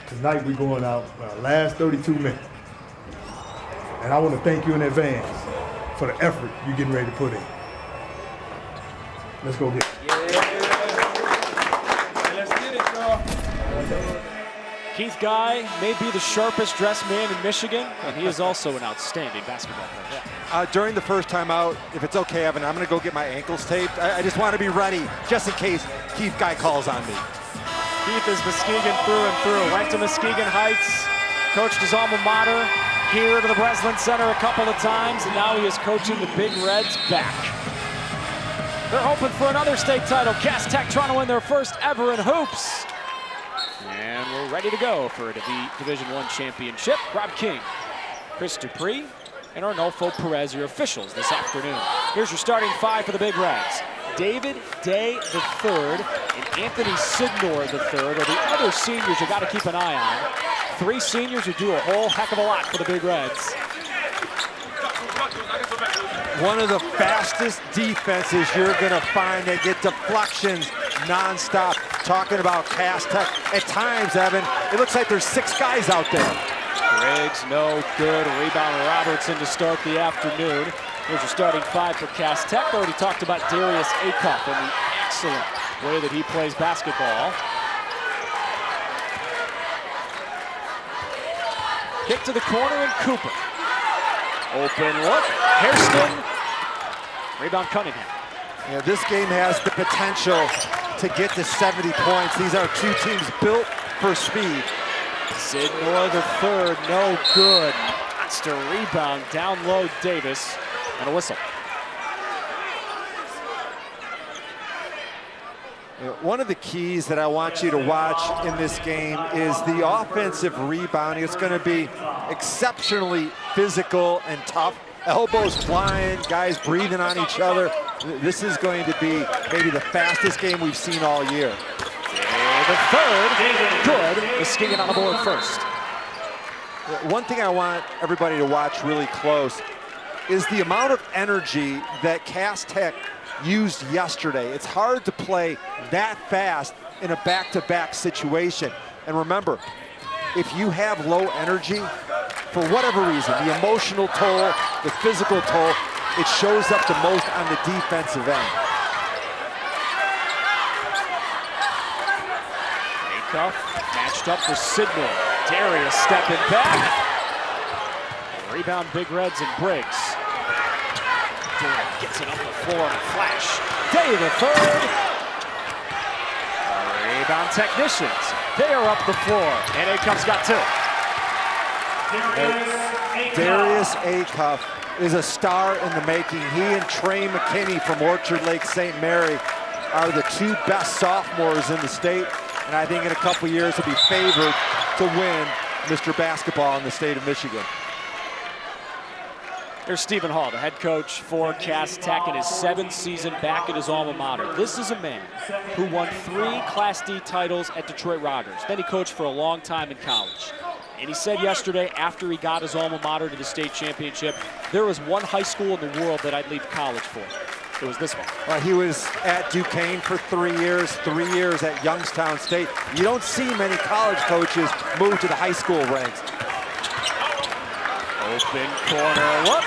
Tonight we're going out last 32 minutes. And I want to thank you in advance for the effort you're getting ready to put in. Let's go get it. Let's get it, y'all. Keith Guy may be the sharpest dressed man in Michigan, and he is also an outstanding basketball player. During the first time out, if it's okay, Evan, I'm going to go get my ankles taped. I just want to be ready just in case Keith Guy calls on me. Keith is Muskegon through and through. Went to Muskegon Heights, coached his alma mater, here to the Breslin Center a couple of times, and now he is coaching the Big Reds back. They're hoping for another state title. Cass Tech trying to win their first ever in hoops. And we're ready to go for a Division I championship. Rob King, Chris Dupree, and Arnolfo Perez, your officials this afternoon. Here's your starting five for the Big Reds. David Day III and Anthony Sidnor III are the other seniors you got to keep an eye on. Three seniors who do a whole heck of a lot for the Big Reds. One of the fastest defenses you're going to find. They get deflections nonstop. Talking about Cass Tech. At times, Evan, it looks like there's 6 guys out there. Griggs, no good. Rebound Robertson to start the afternoon. Here's your starting five for Cass Tech. Already talked about Darius Acuff and the excellent way that he plays basketball. Kick to the corner and Cooper. Open look, Hairston. Rebound Cunningham. Yeah, this game has the potential to get to 70 points. These are two teams built for speed. Sidnor the third, no good. Monster rebound, down low Davis, and a whistle. One of the keys that I want you to watch in this game is the offensive rebounding. It's going to be exceptionally physical and tough. Elbows flying, guys breathing on each other. This is going to be maybe the fastest game we've seen all year. The third, good. Muskegon on the board first. One thing I want everybody to watch really close is the amount of energy that Cass Tech used yesterday. It's hard to play that fast in a back-to-back situation. And remember, if you have low energy, for whatever reason, the emotional toll, the physical toll, it shows up the most on the defensive end. Acuff matched up with Sidnor. Darius stepping back. Rebound Big Reds and Briggs. Derek gets it up the floor on a flash. Day the third. Rebound Technicians. They are up the floor, and Acuff's got two. Darius Acuff is a star in the making. He and Trey McKinney from Orchard Lake St. Mary are the two best sophomores in the state, and I think in a couple years he'll be favored to win Mr. Basketball in the state of Michigan. There's Stephen Hall, the head coach for Cass Tech in his 7th season back at his alma mater. This is a man who won 3 Class D titles at Detroit Rogers. Then he coached for a long time in college. And he said yesterday, after he got his alma mater to the state championship, there was one high school in the world that I'd leave college for. It was this one. Well, he was at Duquesne for 3 years, 3 years at Youngstown State. You don't see many college coaches move to the high school ranks. Open corner look.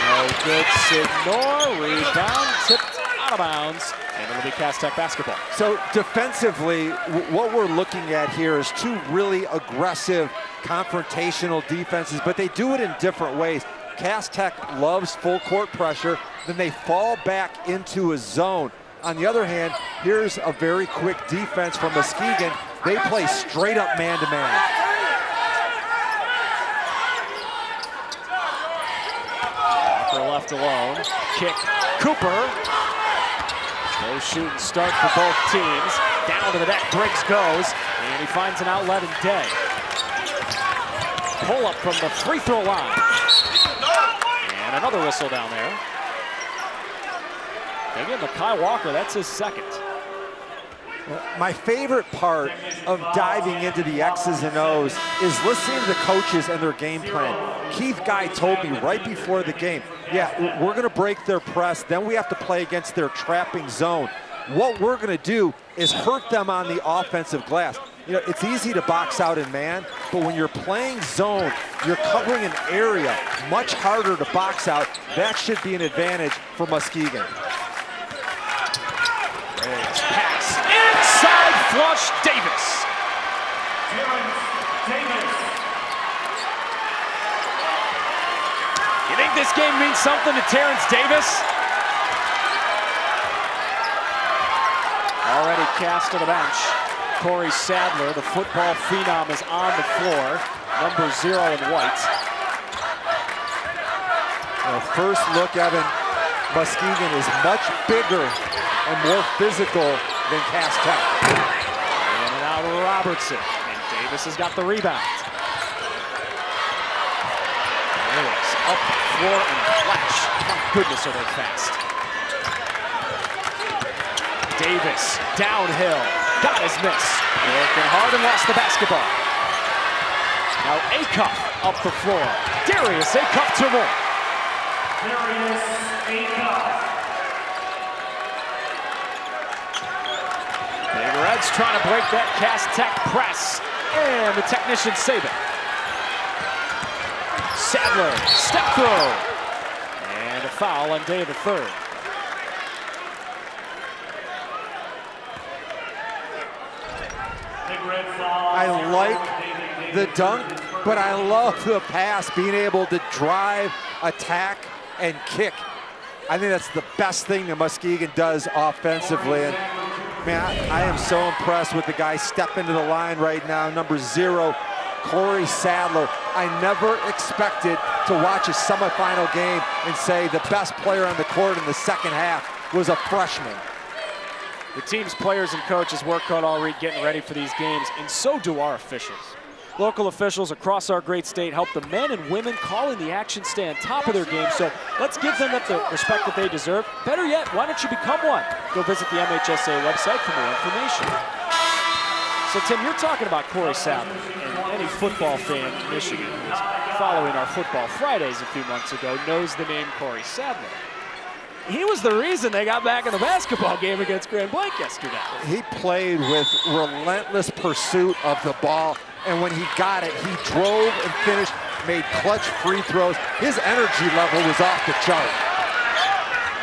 No good. Sidnor. Rebound. Tipped out of bounds. And it'll be Cass Tech basketball. So defensively, what we're looking at here is two really aggressive, confrontational defenses, but they do it in different ways. Cass Tech loves full court pressure, then they fall back into a zone. On the other hand, here's a very quick defense from Muskegon. They play straight up man-to-man. Left alone. Kick. Cooper. No shooting start for both teams. Down to the net. Briggs goes. And he finds an outlet in Day. Pull up from the free throw line. And another whistle down there. Again, Mekhi Walker, that's his second. My favorite part of diving into the X's and O's is listening to the coaches and their game plan. Keith Guy told me right before the game, yeah, we're gonna break their press, then we have to play against their trapping zone. What we're gonna do is hurt them on the offensive glass. You know, it's easy to box out in man, but when you're playing zone, you're covering an area much harder to box out. That should be an advantage for Muskegon. Pass, inside flush, Davis. You think this game means something to Terrence Davis? Already cast to the bench. Corey Sadler, the football phenom, is on the floor. Number 0 in white. Well, first look, Evan, Muskegon is much bigger and more physical than Cass Tech. In and out of Robertson. And Davis has got the rebound. Davis up the floor and flash. My goodness, are they fast. Davis downhill. Got his miss. Working hard and lost the basketball. Now Acuff up the floor. Darius Acuff, 2 more. Darius Acuff. Big Reds trying to break that Cass Tech press. And the technicians save it. Sadler, step through. And a foul on Day the third. I like the dunk, but I love the pass, being able to drive, attack, and kick. I think that's the best thing that Muskegon does offensively. And man, I am so impressed with the guy stepping to the line right now, number 0, Corey Sadler. I never expected to watch a semifinal game and say the best player on the court in the second half was a freshman. The team's players and coaches work hard all week getting ready for these games, and so do our officials. Local officials across our great state help the men and women calling the action stay on top of their game, so let's give them the respect that they deserve. Better yet, why don't you become one? Go visit the MHSAA website for more information. So Tim, you're talking about Corey Sadler, and any football fan in Michigan who was following our Football Fridays a few months ago knows the name Corey Sadler. He was the reason they got back in the basketball game against Grand Blanc yesterday. He played with relentless pursuit of the ball, and when he got it, he drove and finished, made clutch free throws. His energy level was off the chart.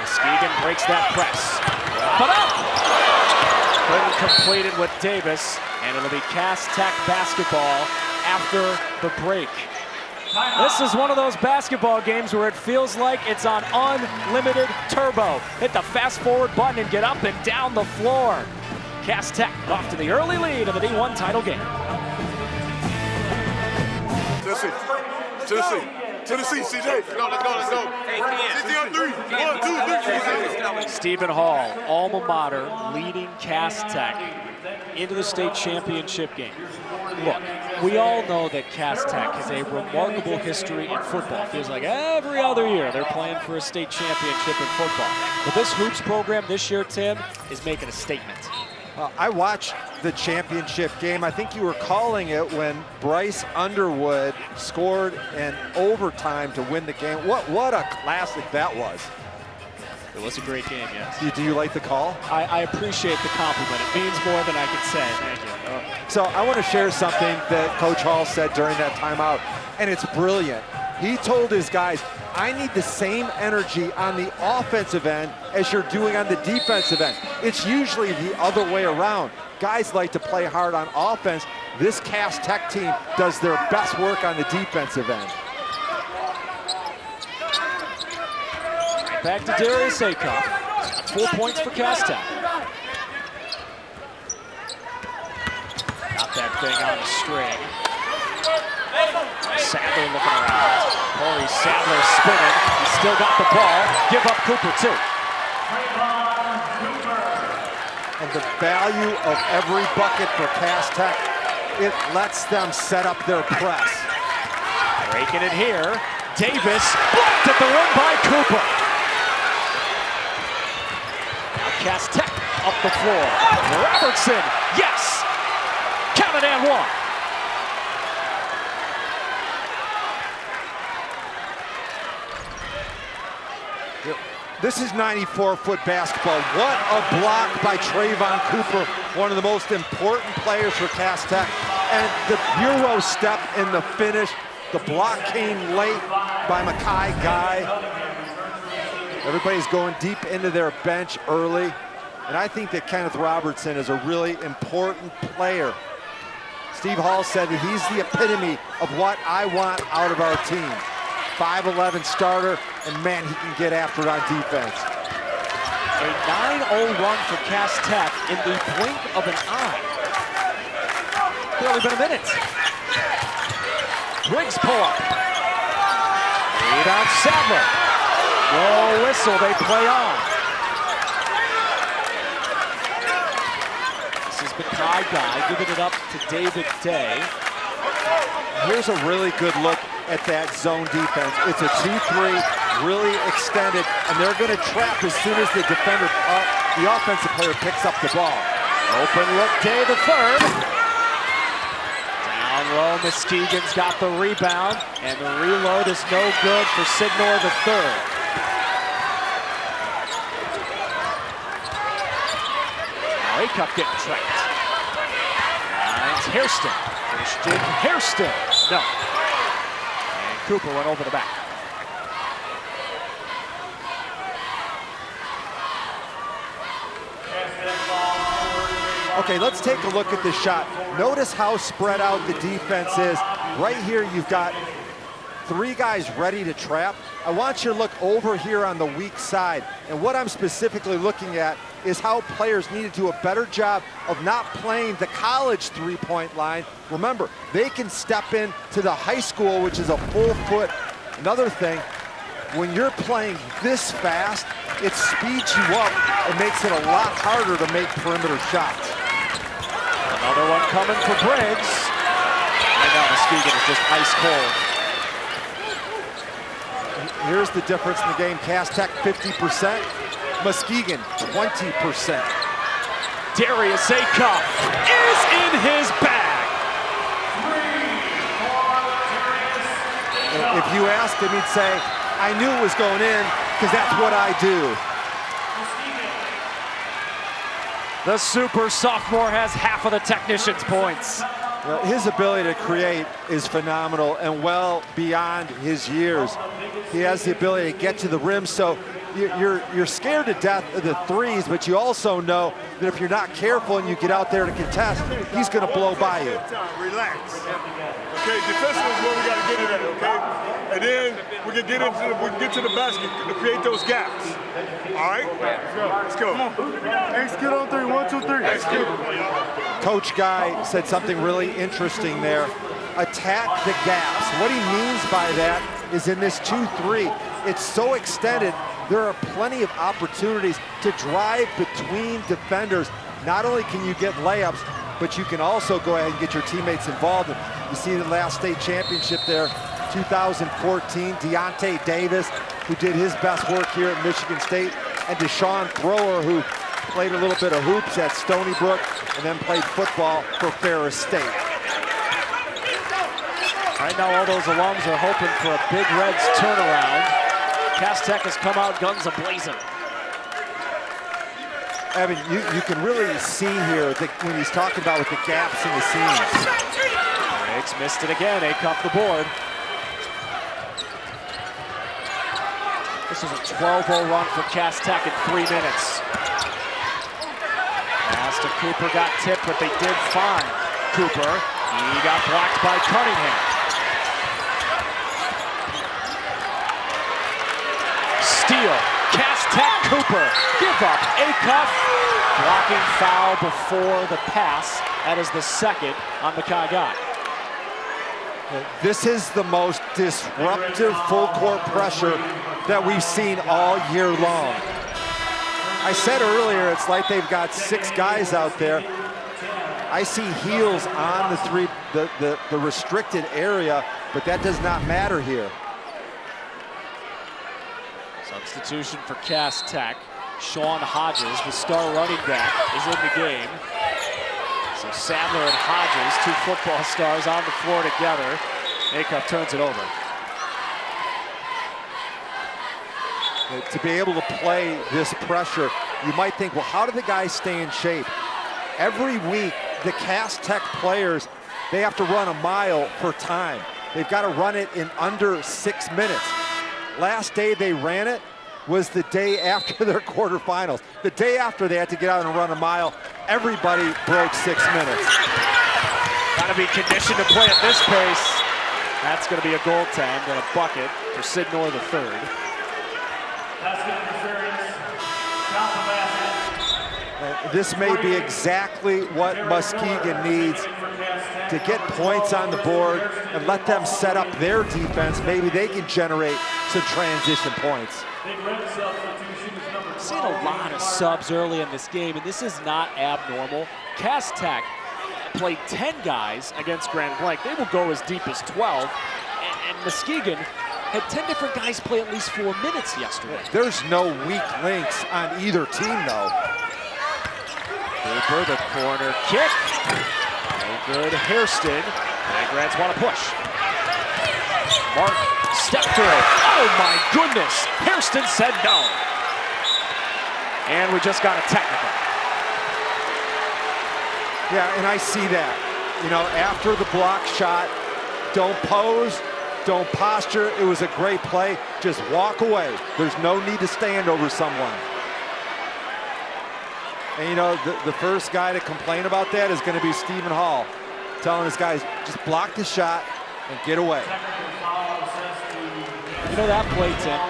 Muskegon breaks that press. But up! Couldn't complete it with Davis, and it'll be Cass Tech basketball after the break. This is one of those basketball games where it feels like it's on unlimited turbo. Hit the fast forward button and get up and down the floor. Cass Tech off to the early lead of the D1 title game. Tennessee, CJ. Let's go. Hey, CJ on 3. 1, 2, 3. Stephen Hall, alma mater, leading Cass Tech into the state championship game. Look, we all know that Cass Tech has a remarkable history in football. Feels like every other year they're playing for a state championship in football. But this hoops program this year, Tim, is making a statement. I watched the championship game. I think you were calling it when Bryce Underwood scored in overtime to win the game. What a classic that was. It was a great game, yes. Do you like the call? I appreciate the compliment. It means more than I can say. Thank you. So I want to share something that Coach Hall said during that timeout, and it's brilliant. He told his guys, I need the same energy on the offensive end as you're doing on the defensive end. It's usually the other way around. Guys like to play hard on offense. This Cass Tech team does their best work on the defensive end. Back to Darius Acuff. 4 points for Cass Tech. Got that thing on the string. Sadler looking around. Corey Sadler spinning. He's still got the ball. Give up Cooper, too. And the value of every bucket for Cass Tech, it lets them set up their press. Breaking it here. Davis blocked at the rim by Cooper. Now Cass Tech up the floor. Robertson, yes! Count it and one. This is 94-foot basketball. What a block by Trayvon Cooper, one of the most important players for Cass Tech. And the Euro step in the finish. The block came late by Mackay Guy. Everybody's going deep into their bench early. And I think that Kenneth Robertson is a really important player. Steve Hall said that he's the epitome of what I want out of our team. 5'11" starter, and man, he can get after it on defense. A 9-0 run for Cass Tech in the blink of an eye. Barely been a minute. Briggs pull up. Rebound Sadler. No whistle, they play on. This is Mackay Guy giving it up to David Day. Here's a really good look at that zone defense. It's a 2-3, really extended, and they're going to trap as soon as the defender, the offensive player picks up the ball. Open look, Day the third. Down low, Muskegon's got the rebound, and the reload is no good for Signor the third. Now Acuff getting trapped. Finds Hairston. Christian Hairston. No. And Cooper went over the back. Okay, let's take a look at this shot. Notice how spread out the defense is. Right here, you've got 3 guys ready to trap. I want you to look over here on the weak side. And what I'm specifically looking at is how players need to do a better job of not playing the college three-point line. Remember, they can step in to the high school, which is a full foot. Another thing, when you're playing this fast, it speeds you up and makes it a lot harder to make perimeter shots. Another one coming for Briggs. And now Muskegon is just ice cold. Here's the difference in the game. Cass Tech 50%, Muskegon 20%. Darius Acuff is in his bag. If you asked him, he'd say, I knew it was going in because that's what I do. The super sophomore has half of the technician's points. His ability to create is phenomenal and well beyond his years. He has the ability to get to the rim, so you're scared to death of the threes, but you also know that if you're not careful and you get out there to contest, he's going to blow by you. Relax. Okay, defensively is where we got to get it at, okay? And then we can get to the basket to create those gaps. All right? Let's go. Execute on 3. 1, 2, 3. Execute. Coach Guy said something really interesting there. Attack the gaps. What he means by that is in this 2-3, it's so extended, there are plenty of opportunities to drive between defenders. Not only can you get layups, but you can also go ahead and get your teammates involved. And you see the last state championship there, 2014, Deontay Davis, who did his best work here at Michigan State, and Deshaun Thrower, who played a little bit of hoops at Stony Brook and then played football for Ferris State. Right now, all those alums are hoping for a Big Reds turnaround. Cass Tech has come out guns a-blazing. Evan, you can really see here when he's talking about with the gaps in the seams. Briggs missed it again. Acuff the board. This is a 12-0 run for Cass Tech in 3 minutes. Pass to Cooper got tipped, but they did find Cooper. He got blocked by Cunningham. Steal. Cass Tech Cooper. Give up. Acuff. Blocking foul before the pass. That is the second on Mackay Guy. This is the most disruptive full court pressure that we've seen all year long. I said earlier, it's like they've got 6 guys out there. I see heels on the restricted area, but that does not matter here. Substitution for Cass Tech. Sean Hodges, the star running back, is in the game. So Sadler and Hodges, 2 football stars on the floor together. Acuff turns it over. To be able to play this pressure, you might think, well, how do the guys stay in shape? Every week, the Cass Tech players, they have to run a mile for time. They've got to run it in under 6 minutes. Last day they ran it was the day after their quarterfinals. The day after they had to get out and run a mile, everybody broke 6 minutes. Got to be conditioned to play at this pace. That's going to be a goaltend and a bucket for Sid Noor the third. This may be exactly what Muskegon needs to get points on the board and let them set up their defense. Maybe they can generate some transition points. I've seen a lot of subs early in this game, and this is not abnormal. Cass Tech played 10 guys against Grand Blanc. They will go as deep as 12, and Muskegon had 10 different guys play at least 4 minutes yesterday. There's no weak links on either team, though. Cooper, the corner kick. No good. Hairston. Grads want to push. Mark, step through. Oh my goodness. Hairston said no. And we just got a technical. Yeah, and I see that. You know, after the block shot, don't pose, don't posture. It was a great play. Just walk away. There's no need to stand over someone. And you know, the first guy to complain about that is going to be Stephen Hall, telling his guys, just block the shot and get away. You know, that play, Tim,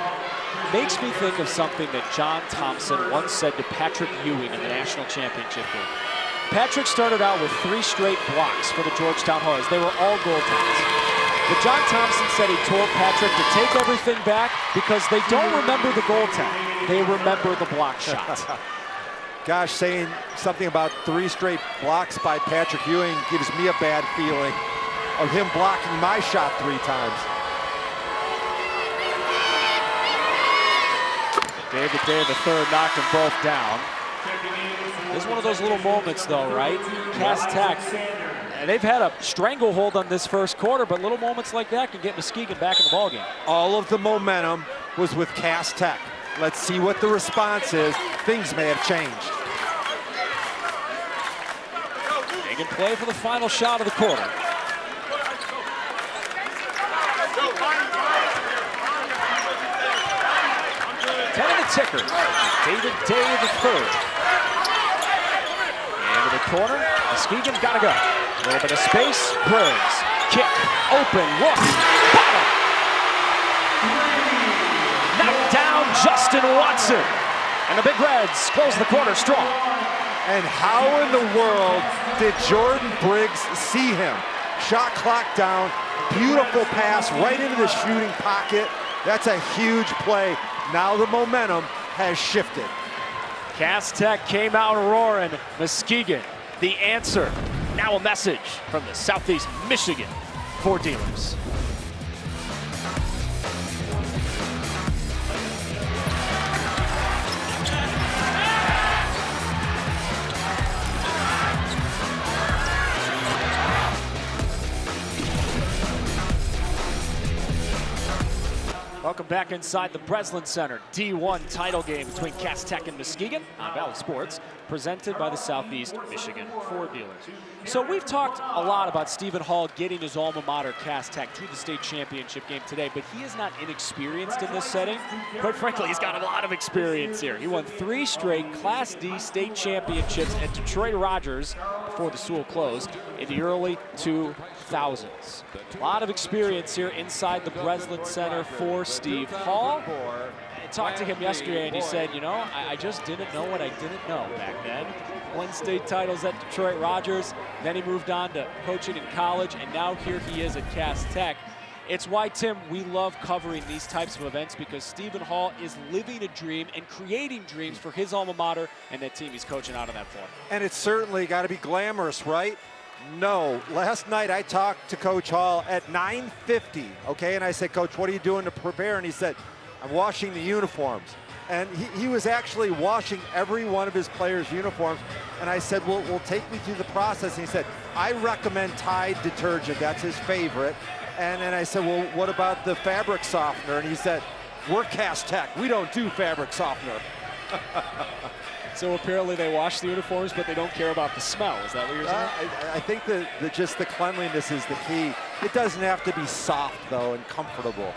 makes me think of something that John Thompson once said to Patrick Ewing in the national championship game. Patrick started out with 3 straight blocks for the Georgetown Hoyas. They were all goaltenders. But John Thompson said he told Patrick to take everything back because they don't remember the goaltend. They remember the block shot. Gosh, saying something about 3 straight blocks by Patrick Ewing gives me a bad feeling of him blocking my shot 3 times. David Day, the third, knocked them both down. This is one of those little moments, though, right? Cass Tech, and they've had a stranglehold on this first quarter, but little moments like that can get Muskegon back in the ballgame. All of the momentum was with Cass Tech. Let's see what the response is. Things may have changed. They can play for the final shot of the quarter. 10 in the ticker. David Day the third. Into the corner. Muskegon gotta go. A little bit of space. Briggs. Kick. Open. Look. Bottom. Knocked down Justin Watson. And the Big Reds close the quarter strong. And how in the world did Jordan Briggs see him? Shot clock down. Beautiful pass right into the shooting pocket. That's a huge play. Now the momentum has shifted. Cass Tech came out roaring. Muskegon, the answer. Now a message from the Southeast Michigan Ford dealers. Welcome back inside the Breslin Center. D1 title game between Cass Tech and Muskegon on Bally Sports, presented by the Southeast Michigan Ford dealers. So we've talked a lot about Stephen Hall getting his alma mater, Cass Tech, to the state championship game today, but he is not inexperienced in this setting. Quite frankly, he's got a lot of experience here. He won 3 straight Class D state championships at Detroit Rogers before the Sewell closed in the early 2000s. A lot of experience here inside the Breslin Center for Steve Hall. I talked to him yesterday and he said, you know, I just didn't know what I didn't know back then. Won state titles at Detroit Rogers, then he moved on to coaching in college, and now here he is at Cass Tech. It's why, Tim, we love covering these types of events, because Stephen Hall is living a dream and creating dreams for his alma mater and that team he's coaching out on that floor. And it's certainly got to be glamorous, right? No. Last night I talked to Coach Hall at 9:50, okay? And I said, Coach, what are you doing to prepare? And he said, I'm washing the uniforms. And he was actually washing every one of his players' uniforms. And I said, well, take me through the process. And he said, I recommend Tide detergent. That's his favorite. And then I said, well, what about the fabric softener? And he said, we're Cast Tech. We don't do fabric softener. So apparently they wash the uniforms, but they don't care about the smell. Is that what you're saying? I think that just the cleanliness is the key. It doesn't have to be soft, though, and comfortable.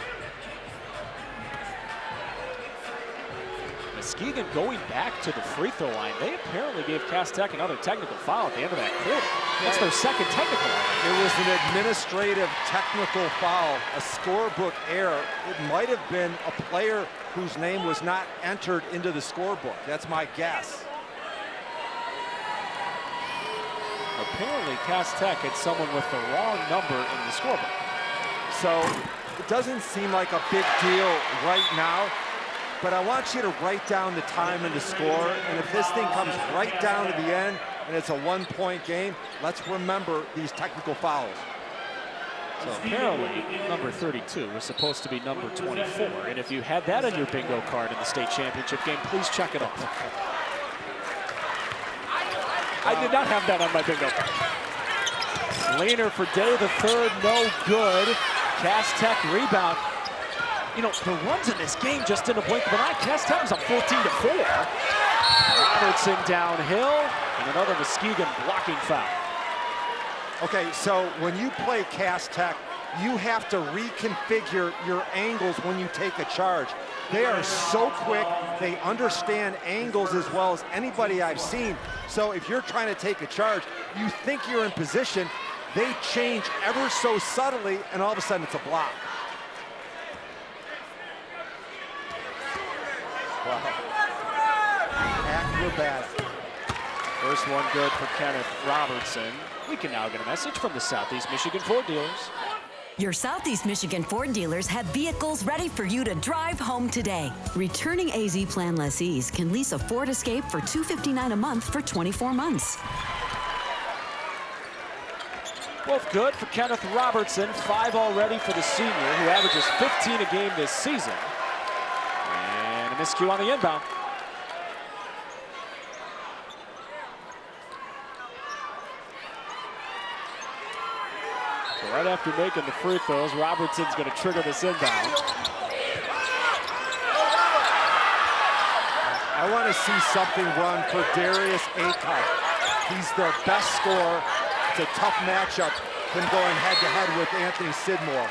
Muskegon going back to the free throw line. They apparently gave Cast Tech another technical foul at the end of that quarter. That's their second technical. It was an administrative technical foul, a scorebook error. It might have been a player whose name was not entered into the scorebook. That's my guess. Apparently Cast Tech had someone with the wrong number in the scorebook. So it doesn't seem like a big deal right now, but I want you to write down the time and the score, and if this thing comes right down to the end and it's a one-point game, let's remember these technical fouls. So apparently number 32 was supposed to be number 24, and if you had that on your bingo card in the state championship game, please check it off. I did not have that on my bingo card. Leaner for day the third, no good. Cast Tech rebound. You know, the runs in this game just in a blink of an eye. Cast Tech was up 14-4. Robertson downhill, and another Muskegon blocking foul. Okay, so when you play Cast Tech, you have to reconfigure your angles when you take a charge. They are so quick, they understand angles as well as anybody I've seen. So if you're trying to take a charge, you think you're in position, they change ever so subtly, and all of a sudden it's a block. Wow. Acrobatic. First one good for Kenneth Robertson. We can now get a message from the Southeast Michigan Ford dealers. Your Southeast Michigan Ford dealers have vehicles ready for you to drive home today. Returning AZ Plan lessees can lease a Ford Escape for $259 a month for 24 months. Both good for Kenneth Robertson, 5 already for the senior, who averages 15 a game this season. And a miscue on the inbound. So right after making the free throws, Robertson's going to trigger this inbound. I want to see something run for Darius Acock. He's their best scorer. It's a tough matchup, him going head-to-head with Anthony Sidmore.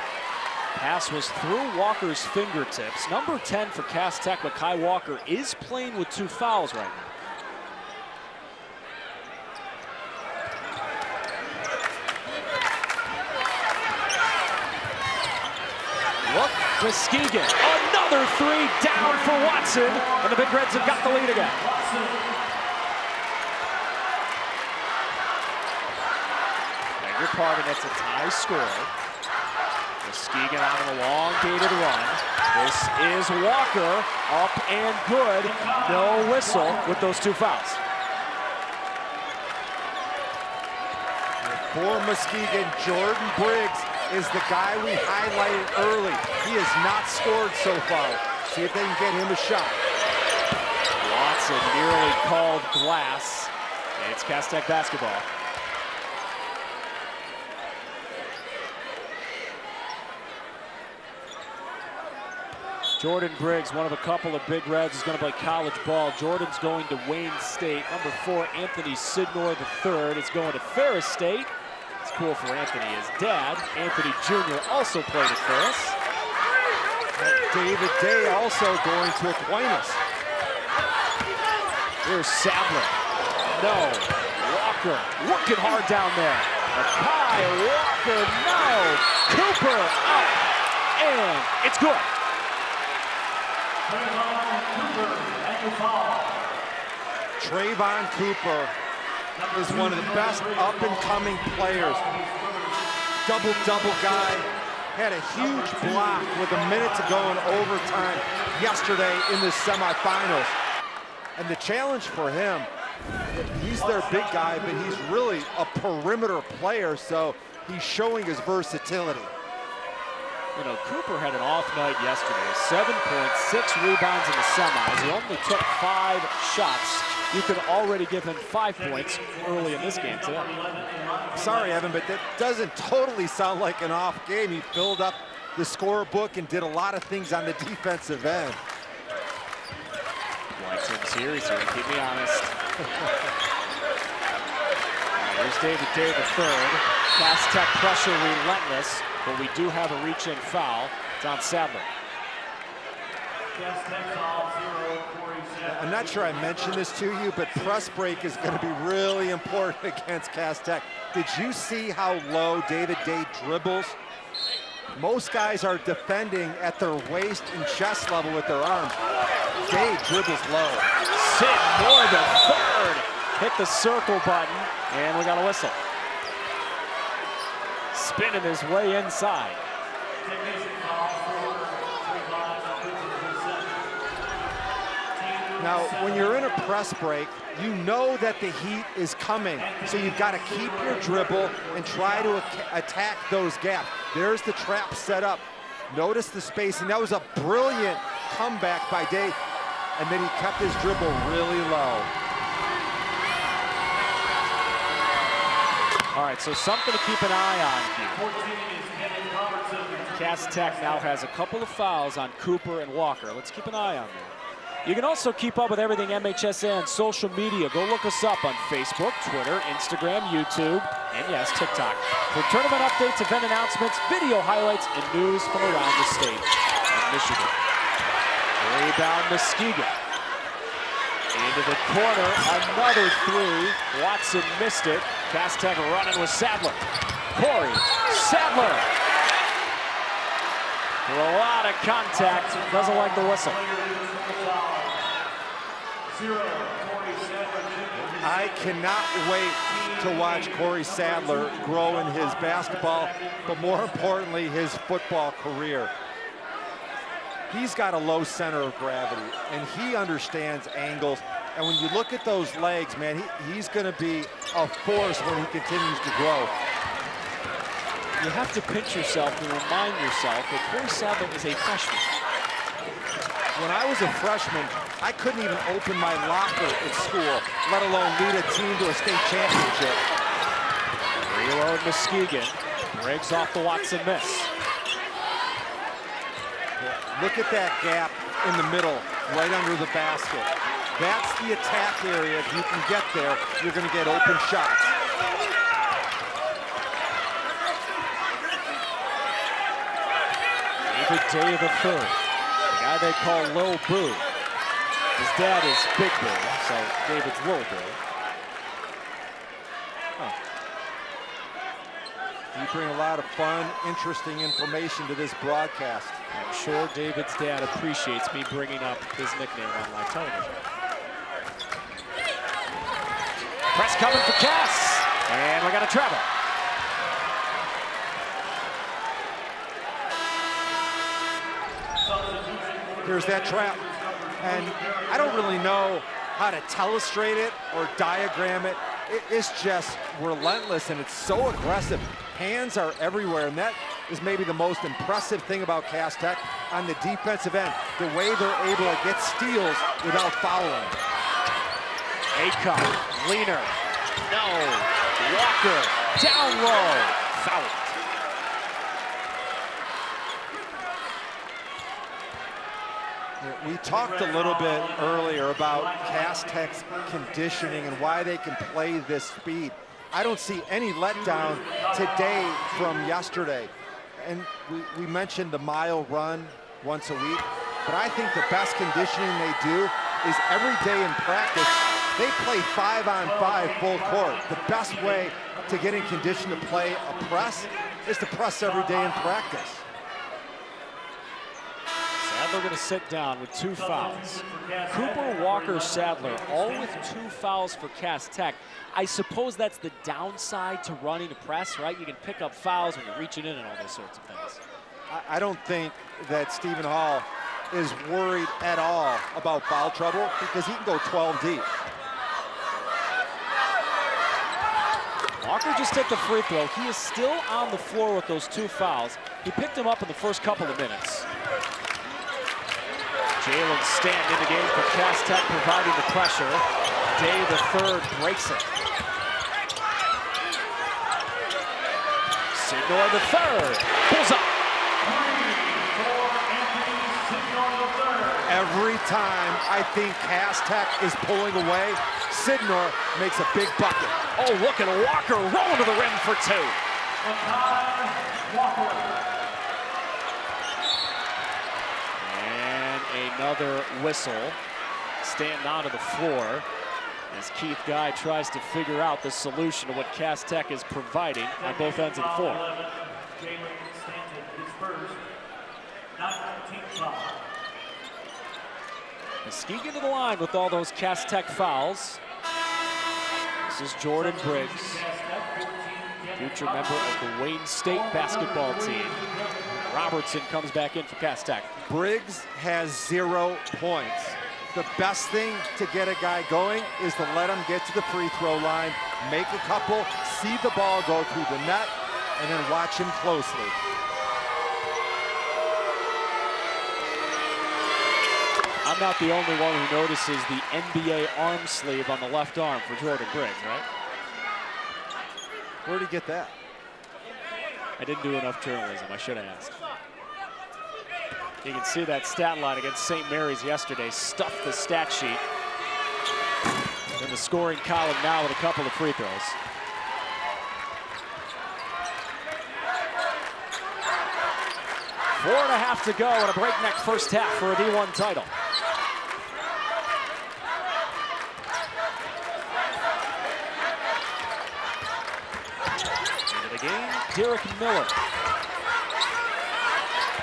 Pass was through Walker's fingertips. Number 10 for Cast Tech, Mekhi Walker, is playing with 2 fouls right now. Look, Muskegon, another 3 down for Watson, and the Big Reds have got the lead again. Beg your pardon, it's a tie score. Muskegon on an elongated run. This is Walker, up and good. No whistle with those 2 fouls. For Muskegon, Jordan Briggs is the guy we highlighted early. He has not scored so far. See if they can get him a shot. Watson nearly called glass. It's Cast Tech basketball. Jordan Briggs, one of a couple of Big Reds, is going to play college ball. Jordan's going to Wayne State. Number 4, Anthony Sidnor III, is going to Ferris State. It's cool for Anthony. His dad, Anthony Jr., also played at Ferris. David Day also going to Aquinas. Here's Sadler. No. Walker working hard down there. Mekhi Walker, no. Cooper up. And it's good. Trayvon Cooper is one of the best up-and-coming players. Double-double guy. Had a huge block with a minute to go in overtime yesterday in the semifinals. And the challenge for him, he's their big guy, but he's really a perimeter player, so he's showing his versatility. You know, Cooper had an off night yesterday. 7 points, 6 rebounds in the semis. He only took 5 shots. You could already give him 5 points early in this game today. Sorry, Evan, but that doesn't totally sound like an off game. He filled up the scorebook and did a lot of things on the defensive end. White's here, he's here to keep me honest. There's David Day the third. Cass Tech pressure relentless, but we do have a reach-in foul. It's on Sadler. I'm not sure I mentioned this to you, but press break is going to be really important against Cass Tech. Did you see how low David Day dribbles? Most guys are defending at their waist and chest level with their arms. Day dribbles low. Sid Moore the third. Hit the circle button, and we got a whistle. Spinning his way inside. Now, when you're in a press break, you know that the heat is coming. So you've got to keep your dribble and try to attack those gaps. There's the trap set up. Notice the spacing. That was a brilliant comeback by Day. And then he kept his dribble really low. All right, so something to keep an eye on here. Cass Tech now has a couple of fouls on Cooper and Walker. Let's keep an eye on that. You can also keep up with everything MHSAA on social media. Go look us up on Facebook, Twitter, Instagram, YouTube, and yes, TikTok. For tournament updates, event announcements, video highlights, and news from around the state of Michigan. Rebound Muskegon. Into the corner, another three. Watson missed it. Cass Tech running with Sadler. Corey Sadler. For a lot of contact, doesn't like the whistle. I cannot wait to watch Corey Sadler grow in his basketball, but more importantly, his football career. He's got a low center of gravity, and he understands angles. And when you look at those legs, man, he's going to be a force when he continues to grow. You have to pinch yourself and remind yourself that Corey Sadler is a freshman. When I was a freshman, I couldn't even open my locker at school, let alone lead a team to a state championship. Reload Muskegon. Breaks off the Watson miss. Look at that gap in the middle, right under the basket. That's the attack area. If you can get there, you're going to get open shots. David Day the third. The guy they call Lil Boo. His dad is Big Boo, so David's Lil Boo. You bring a lot of fun, interesting information to this broadcast. I'm sure David's dad appreciates me bringing up his nickname on live television. Press coming for Cass, and we got a travel. Here's that trap. And I don't really know how to telestrate it or diagram it. It's just relentless, and it's so aggressive. Hands are everywhere, and that is maybe the most impressive thing about Cass Tech on the defensive end, the way they're able to get steals without fouling. A-Cup, Leaner, no, Walker, down low, foul. We talked a little bit earlier about Cass Tech's conditioning and why they can play this speed. I don't see any letdown today from yesterday. And we mentioned the mile run once a week, but I think the best conditioning they do is every day in practice, they play 5-on-5 full court. The best way to get in condition to play a press is to press every day in practice. Sadler going to sit down with 2 fouls. Cooper, Walker, Sadler, all with 2 fouls for Cass Tech. I suppose that's the downside to running a press, right? You can pick up fouls when you're reaching in and all those sorts of things. I don't think that Stephen Hall is worried at all about foul trouble because he can go 12 deep. Walker just took the free throw. He is still on the floor with those 2 fouls. He picked them up in the first couple of minutes. Jalen Stanton in the game for Cass Tech, providing the pressure. Day the third breaks it. Sidnor the third pulls up. Every time I think Cass Tech is pulling away, Sidnor makes a big bucket. Oh, look at Walker rolling to the rim for 2. And another whistle. Standing onto the floor as Keith Guy tries to figure out the solution to what Cass Tech is providing on both ends of the floor. Muskegon to the line with all those Cass Tech fouls. This is Jordan Briggs, future member of the Wayne State basketball team. Robertson comes back in for Cass Tech. Briggs has 0 points. The best thing to get a guy going is to let him get to the free throw line, make a couple, see the ball go through the net, and then watch him closely. I'm not the only one who notices the NBA arm sleeve on the left arm for Jordan Briggs, right? Where'd he get that? I didn't do enough journalism. I should have asked. You can see that stat line against St. Mary's yesterday. Stuffed the stat sheet. In the scoring column now with a couple of free throws. Four and a half to go in a breakneck first half for a D1 title. Into the game, Derek Miller.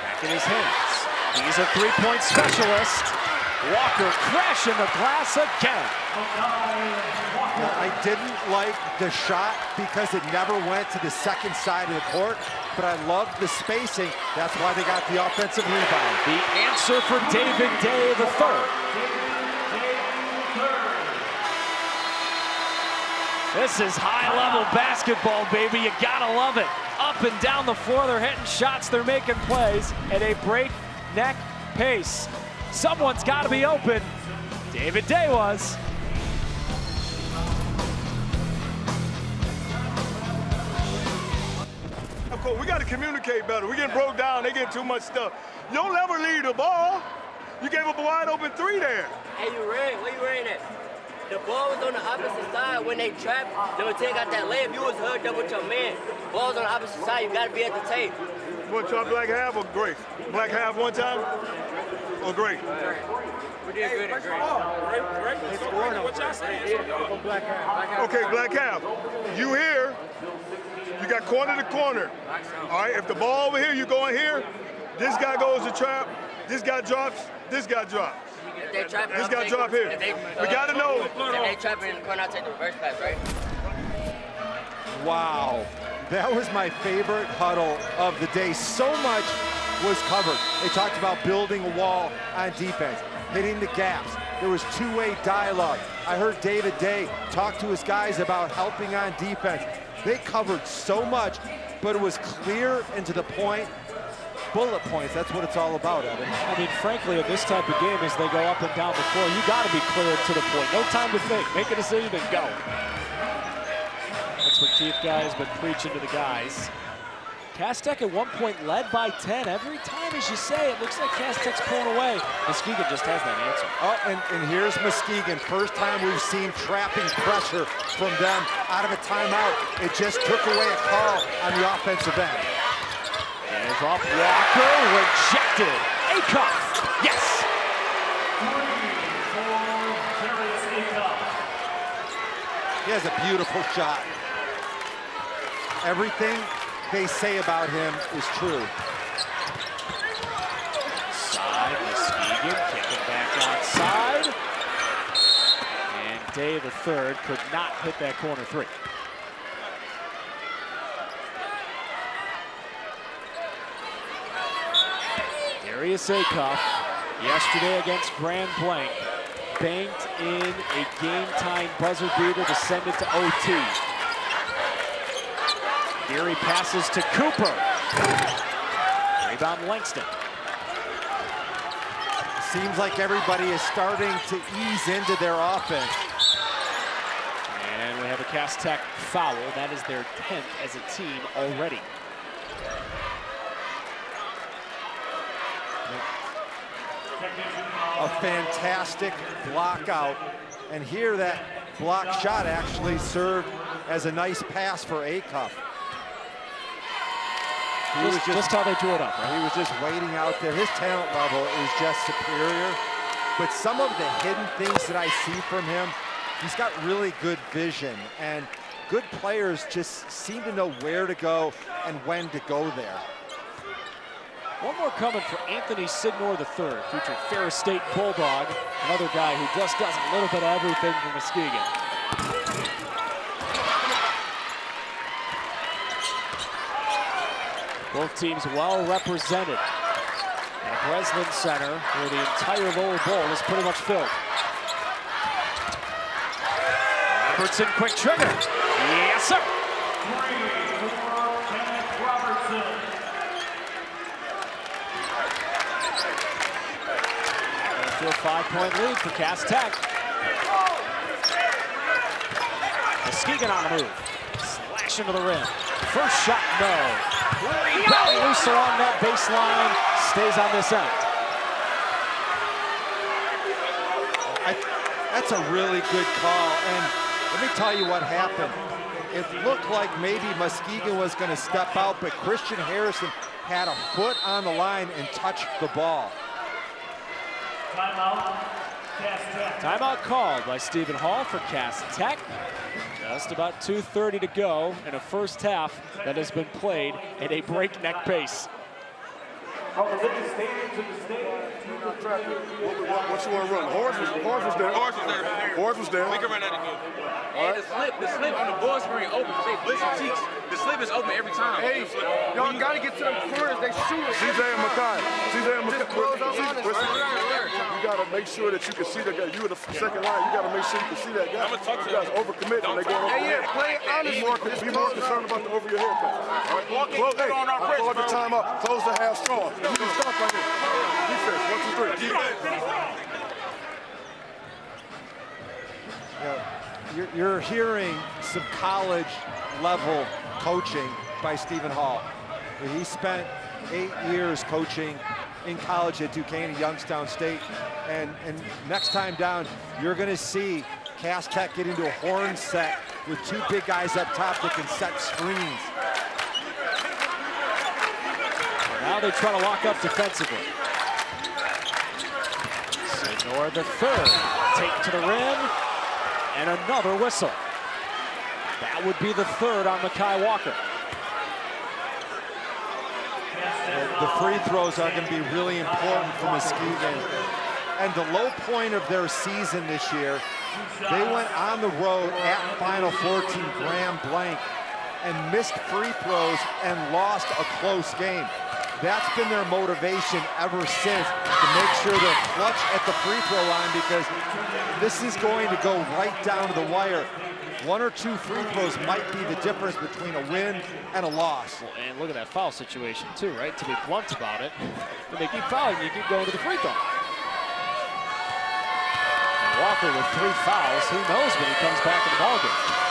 Back in his hands. He's a three-point specialist. Walker crashing the glass again. Now, I didn't like the shot because it never went to the second side of the court, but I loved the spacing. That's why they got the offensive rebound. The answer for David Day III. This is high-level basketball, baby. You gotta love it. Up and down the floor, they're hitting shots, they're making plays at a breakneck pace. Someone's got to be open. David Day was. We got to communicate better. We're getting broke down. They getting too much stuff. You don't ever leave the ball. You gave up a wide open 3 there. Hey, you ran. Where you ran at? The ball was on the opposite side when they trapped. Number 10 got that layup. You was hooked up with your man. Ball was on the opposite side. You got to be at the tape. What, try black half or great? Black half one time or great? We did good at great. Okay, black half. You here. You got corner to corner. All right, if the ball over here, you going here. This guy goes to trap. This guy drops. This guy drops. This guy drop here. We got to know. If they trap in the corner, I'll take the reverse pass, right? Wow, that was my favorite huddle of the day. So much was covered. They talked about building a wall on defense, hitting the gaps. There was two-way dialogue. I heard David Day talk to his guys about helping on defense. They covered so much, but it was clear and to the point. Bullet points, that's what it's all about, Evan. I mean, frankly, in this type of game, as they go up and down the floor, you got to be clear and to the point. No time to think. Make a decision and go. That's what Keith Guy has been preaching to the guys. Cass Tech at one point led by 10. Every time, as you say, it looks like Cass Tech's pulling away. Muskegon just has that answer. Oh, and here's Muskegon. First time we've seen trapping pressure from them out of a timeout. It just took away a call on the offensive end. Give up Walker, rejected. Acuff, yes. He has a beautiful shot. Everything they say about him is true. Side, Muskegon kicking back outside. And Day III could not hit that corner three. Darius Acuff, yesterday against Grand Blanc, banked in a game-time buzzer beater to send it to OT. Gary passes to Cooper. Rebound Langston. Seems like everybody is starting to ease into their offense. And we have a Cass Tech foul. That is their 10th as a team already. A fantastic block out. And here that block shot actually served as a nice pass for Acuff. He was just how they drew it up, right? He was just waiting out there. His talent level is just superior. But some of the hidden things that I see from him, he's got really good vision. And good players just seem to know where to go and when to go there. One more coming for Anthony Signor III, featured Ferris State Bulldog, another guy who just does a little bit of everything for Muskegon. Both teams well represented at Breslin Center, where the entire lower bowl is pretty much filled. Robertson, quick trigger. Yes, sir. To a 5-point lead for Cass Tech. Muskegon on the move. Slash into the rim. First shot, no. Rebound loose along that baseline. Stays on this end. That's a really good call. And let me tell you what happened. It looked like maybe Muskegon was going to step out, but Christian Harrison had a foot on the line and touched the ball. Timeout called by Stephen Hall for Cass Tech. Just about 2:30 to go in a first half that has been played at a breakneck pace. What you want to run? Horse was there. Horse was there. We can run that again. And the slip on the ball screen open. They blitz and teach. The slip is open every time. Hey, y'all got to get to them corners. They shoot. CJ and Makai. You got to make sure that you can see the guy. You in the second line. You got to make sure you can see that guy. You guys overcommit when they go over your head. Play honestly. Be more concerned about the over your head pass. All right, close the time up. Close the half strong. You can stop right here. Defense. 1, 2, 3. Defense. You're hearing some college level coaching by Stephen Hall. He spent 8 years coaching in college at Duquesne and Youngstown State. And next time down, you're going to see Cass Tech get into a horn set with 2 big guys up top that can set screens. Now they try to lock up defensively. Signor the third. Take to the rim. And another whistle. That would be the third on Makai Walker. The free throws are going to be really important for Muskegon. And the low point of their season this year, they went on the road at Final Four team Grand Blanc and missed free throws and lost a close game. That's been their motivation ever since, to make sure they're clutch at the free throw line, because this is going to go right down to the wire. 1 or 2 free throws might be the difference between a win and a loss. Well, and look at that foul situation too, right? To be blunt about it, when they keep fouling, you keep going to the free throw. And Walker with 3 fouls. Who knows when he comes back in the ballgame?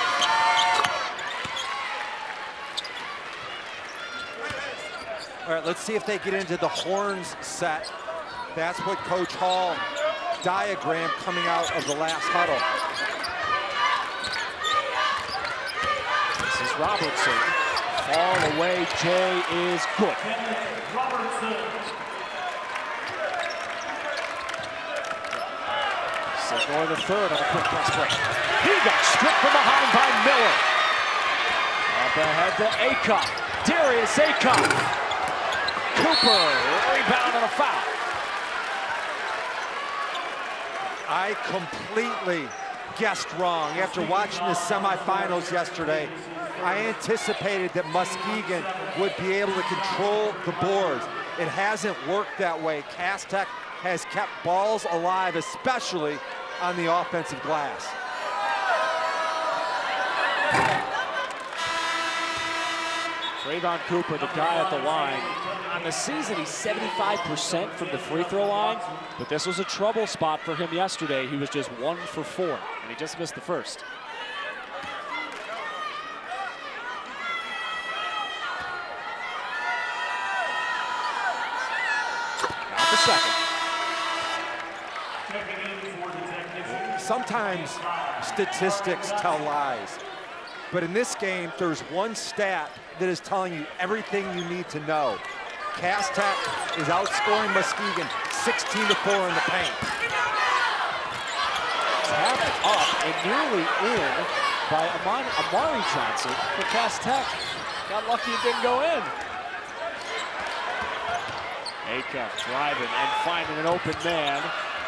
All right, let's see if they get into the horns set. That's what Coach Hall diagrammed coming out of the last huddle. This is Robertson. Fall away, Jay is good. Signor the third on a quick press break. He got stripped from behind by Miller. Up ahead to Acuff. Darius Acuff. Cooper, rebound and a foul. I completely guessed wrong. After watching the semifinals yesterday, I anticipated that Muskegon would be able to control the boards. It hasn't worked that way. Cass Tech has kept balls alive, especially on the offensive glass. Trayvon Cooper, the guy at the line. On the season, he's 75% from the free throw line, but this was a trouble spot for him yesterday. He was just 1 for 4, and he just missed the first. Got the second. Sometimes statistics tell lies, but in this game, there's one stat that is telling you everything you need to know. Cass Tech is outscoring Muskegon 16-4 in the paint. Tapped up and nearly in by Amari Johnson for Cass Tech. Got lucky it didn't go in. Acuff driving and finding an open man.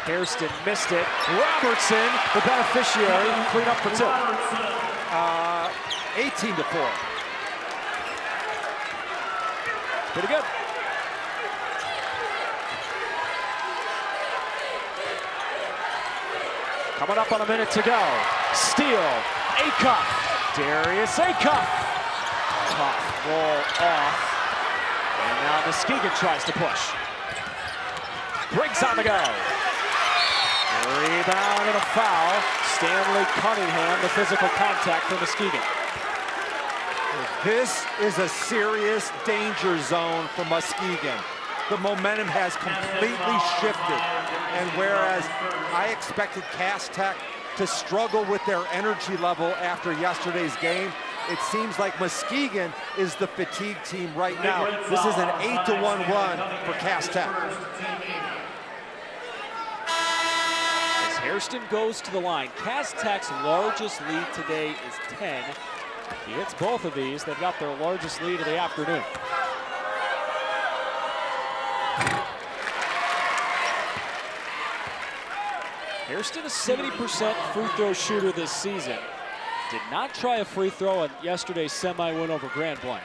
Hairston missed it. Robertson, the beneficiary, clean up for 2. 18-4. Pretty good. Coming up on a minute to go. Steal, Acuff, Darius Acuff. Tough roll off. And now Muskegon tries to push. Briggs on the go. Rebound and a foul. Stanley Cunningham, the physical contact for Muskegon. This is a serious danger zone for Muskegon. The momentum has completely shifted. And whereas I expected Cass Tech to struggle with their energy level after yesterday's game, it seems like Muskegon is the fatigue team right now. This is an 8-1 run for Cass Tech. As Hairston goes to the line, Cass Tech's largest lead today is 10. He hits both of these. They've got their largest lead of the afternoon. Hairston, a 70% free throw shooter this season. Did not try a free throw in yesterday's semi-win over Grand Blanc.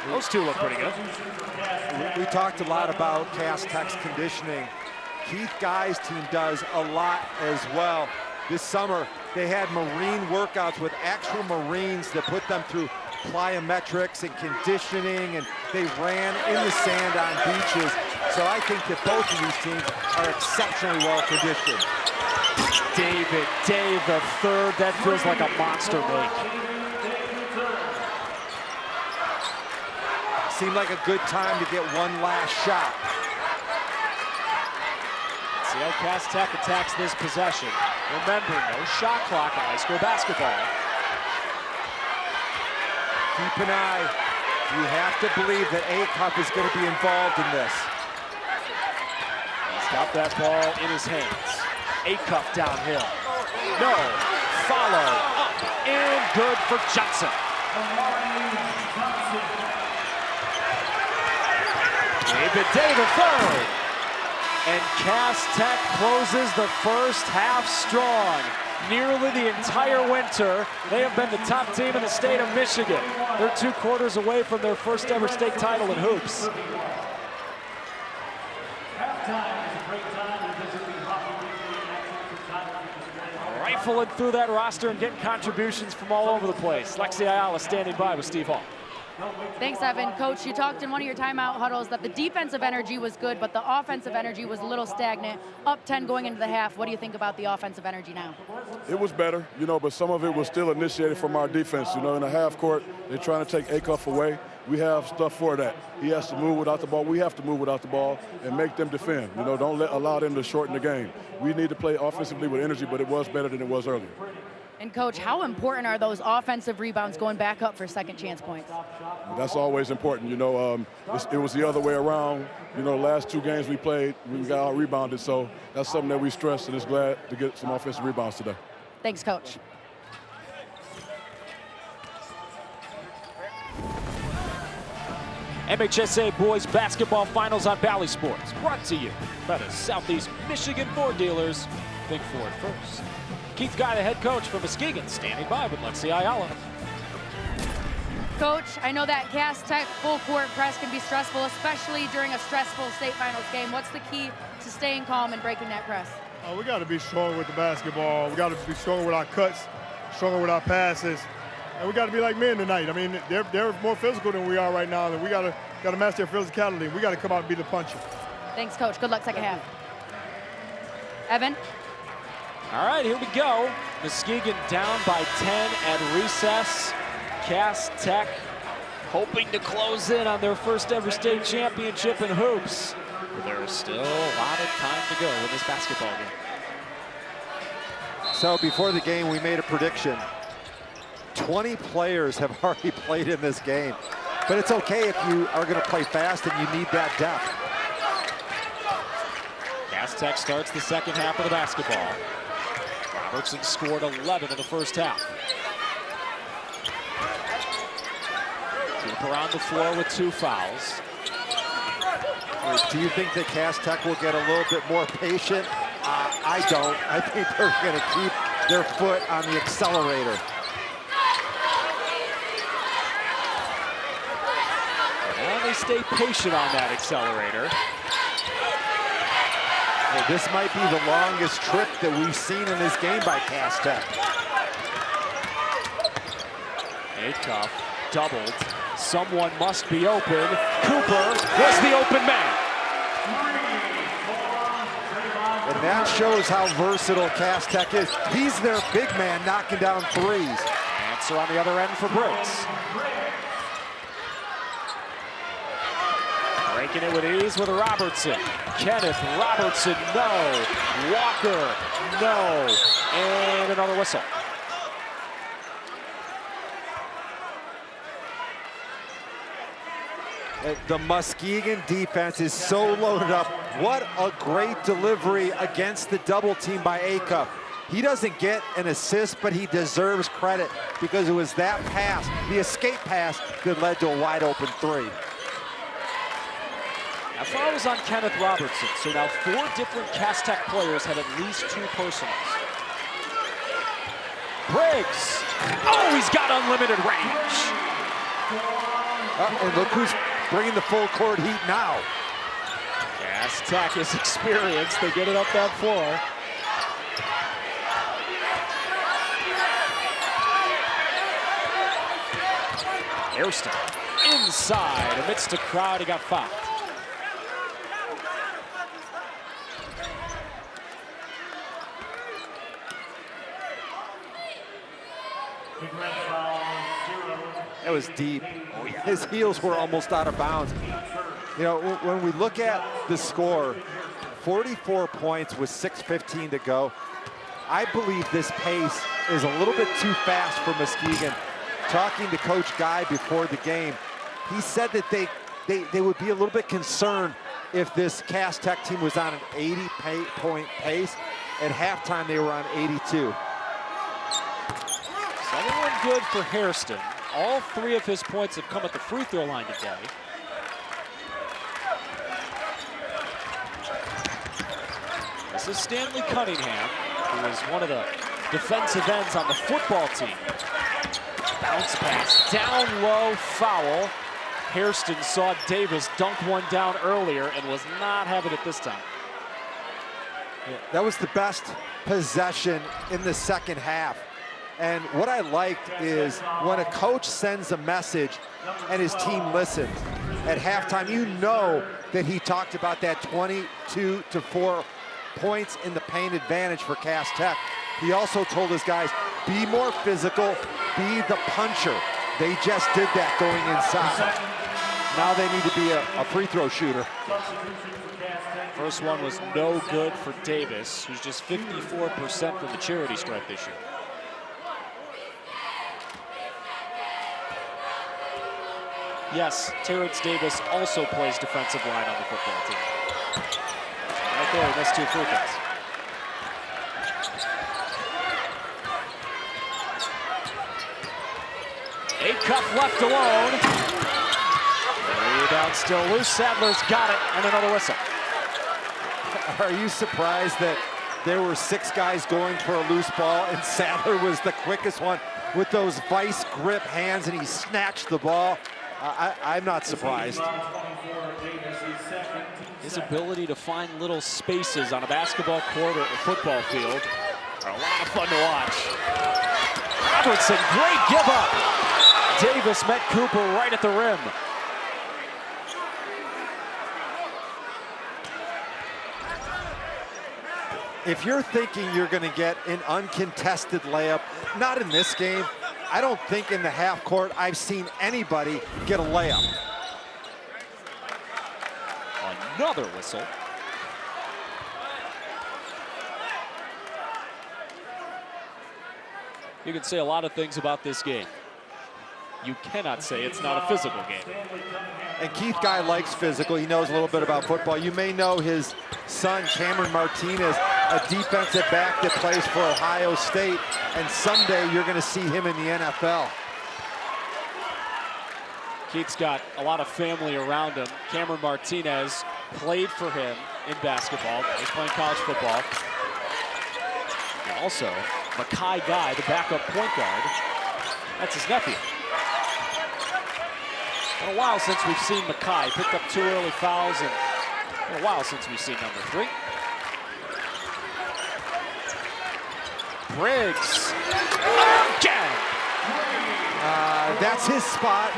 Those two look pretty good. We talked a lot about Cass Tech's conditioning. Keith Guy's team does a lot as well. This summer, they had Marine workouts with actual Marines that put them through plyometrics and conditioning, and they ran in the sand on beaches. So I think that both of these teams are exceptionally well conditioned. David Day, the third. That feels like a monster make. Seemed like a good time to get one last shot. See how Cass Tech attacks this possession. Remember, no shot clock in high school basketball. Keep an eye. You have to believe that Acuff is going to be involved in this. He's got that ball in his hands. Acuff downhill. No. Follow up and good for Johnson. David Day, the third. And Cass Tech closes the first half strong. Nearly the entire winter, they have been the top team in the state of Michigan. They're 2 quarters away from their first ever state title in hoops. Rifling through that roster and getting contributions from all over the place. Lexi Ayala standing by with Steve Hall. Thanks, Evan. Coach, you talked in one of your timeout huddles that the defensive energy was good, but the offensive energy was a little stagnant. Up 10 going into the half. What do you think about the offensive energy now? It was better, but some of it was still initiated from our defense. In the half court, they're trying to take Acuff away. We have stuff for that. He has to move without the ball. We have to move without the ball and make them defend. Don't allow them to shorten the game. We need to play offensively with energy, but it was better than it was earlier. And Coach, how important are those offensive rebounds going back up for second chance points? That's always important. It was the other way around. The last 2 games we played, we got out rebounded. So that's something that we stressed, and is glad to get some offensive rebounds today. Thanks, Coach. MHSAA Boys Basketball Finals on Bally Sports. Brought to you by the Southeast Michigan Ford dealers. Think Ford first. Keith Guy, the head coach for Muskegon, standing by with Lexi Ayala. Coach, I know that Cass Tech full court press can be stressful, especially during a stressful state finals game. What's the key to staying calm and breaking that press? We got to be stronger with the basketball. We got to be stronger with our cuts, stronger with our passes, and we got to be like men tonight. I mean, they're more physical than we are right now, and we got to match their physicality. We got to come out and be the puncher. Thanks, Coach. Good luck second half. Evan? All right, here we go. Muskegon down by 10 at recess. Cass Tech hoping to close in on their first ever state championship in hoops. But there is still a lot of time to go in this basketball game. So before the game, we made a prediction. 20 players have already played in this game. But it's okay if you are going to play fast and you need that depth. Cass Tech starts the second half of the basketball. Robertson scored 11 in the first half. Cooper on the floor with 2 fouls. Do you think that Cass Tech will get a little bit more patient? I don't. I think they're going to keep their foot on the accelerator. And they stay patient on that accelerator. Well, this might be the longest trip that we've seen in this game by Cass Tech. Acuff doubled. Someone must be open. Cooper was the open man. And that shows how versatile Cass Tech is. He's their big man knocking down threes. Answer on the other end for Briggs. Breaking it with ease with Robertson. Kenneth Robertson, no. Walker, no. And another whistle. The Muskegon defense is so loaded up. What a great delivery against the double team by Acuff. He doesn't get an assist, but he deserves credit because it was that pass, the escape pass, that led to a wide open three. Now foul was on Kenneth Robertson, so now 4 different Cass Tech players have at least 2 personals. Briggs, oh, he's got unlimited range. And look who's bringing the full court heat now. Cass Tech is experienced. They get it up that floor. Hairston inside amidst a crowd. He got fouled. That was deep. His heels were almost out of bounds. You know, when we look at the score, 44 points with 6:15 to go. I believe this pace is a little bit too fast for Muskegon. Talking to Coach Guy before the game, he said that they would be a little bit concerned if this Cass Tech team was on an 80-point pace. At halftime, they were on 82. Everyone good for Hairston. All 3 of his points have come at the free throw line today. This is Stanley Cunningham, who is one of the defensive ends on the football team. Bounce pass, down low, foul. Hairston saw Davis dunk one down earlier and was not having it this time. Yeah, that was the best possession in the second half. And what I liked is when a coach sends a message and his team listens. At halftime, you know that he talked about that 22-4 points in the paint advantage for Cass Tech. He also told his guys, be more physical, be the puncher. They just did that going inside. Now they need to be a free throw shooter. First one was no good for Davis, who's just 54% from the charity stripe this year. Yes, Terrence Davis also plays defensive line on the football team. Right there, he missed 2 free throws. Acuff left alone. Rebound still loose. Sadler's got it, and another whistle. Are you surprised that there were 6 guys going for a loose ball and Sadler was the quickest one with those vice grip hands and he snatched the ball? I'm not surprised. His ability to find little spaces on a basketball court or a football field are a lot of fun to watch. Robertson, great give up. Davis met Cooper right at the rim. If you're thinking you're going to get an uncontested layup, not in this game. I don't think in the half court I've seen anybody get a layup. Another whistle. You can say a lot of things about this game. You cannot say it's not a physical game. And Keith Guy likes physical. He knows a little bit about football. You may know his son, Cameron Martinez, a defensive back that plays for Ohio State. And someday you're going to see him in the NFL. Keith's got a lot of family around him. Cameron Martinez played for him in basketball. He's playing college football. And also, Makai Guy, the backup point guard, that's his nephew. Been a while since we've seen Makai. Picked up 2 early fouls, and been a while since we've seen number 3. Briggs. Again. That's his spot.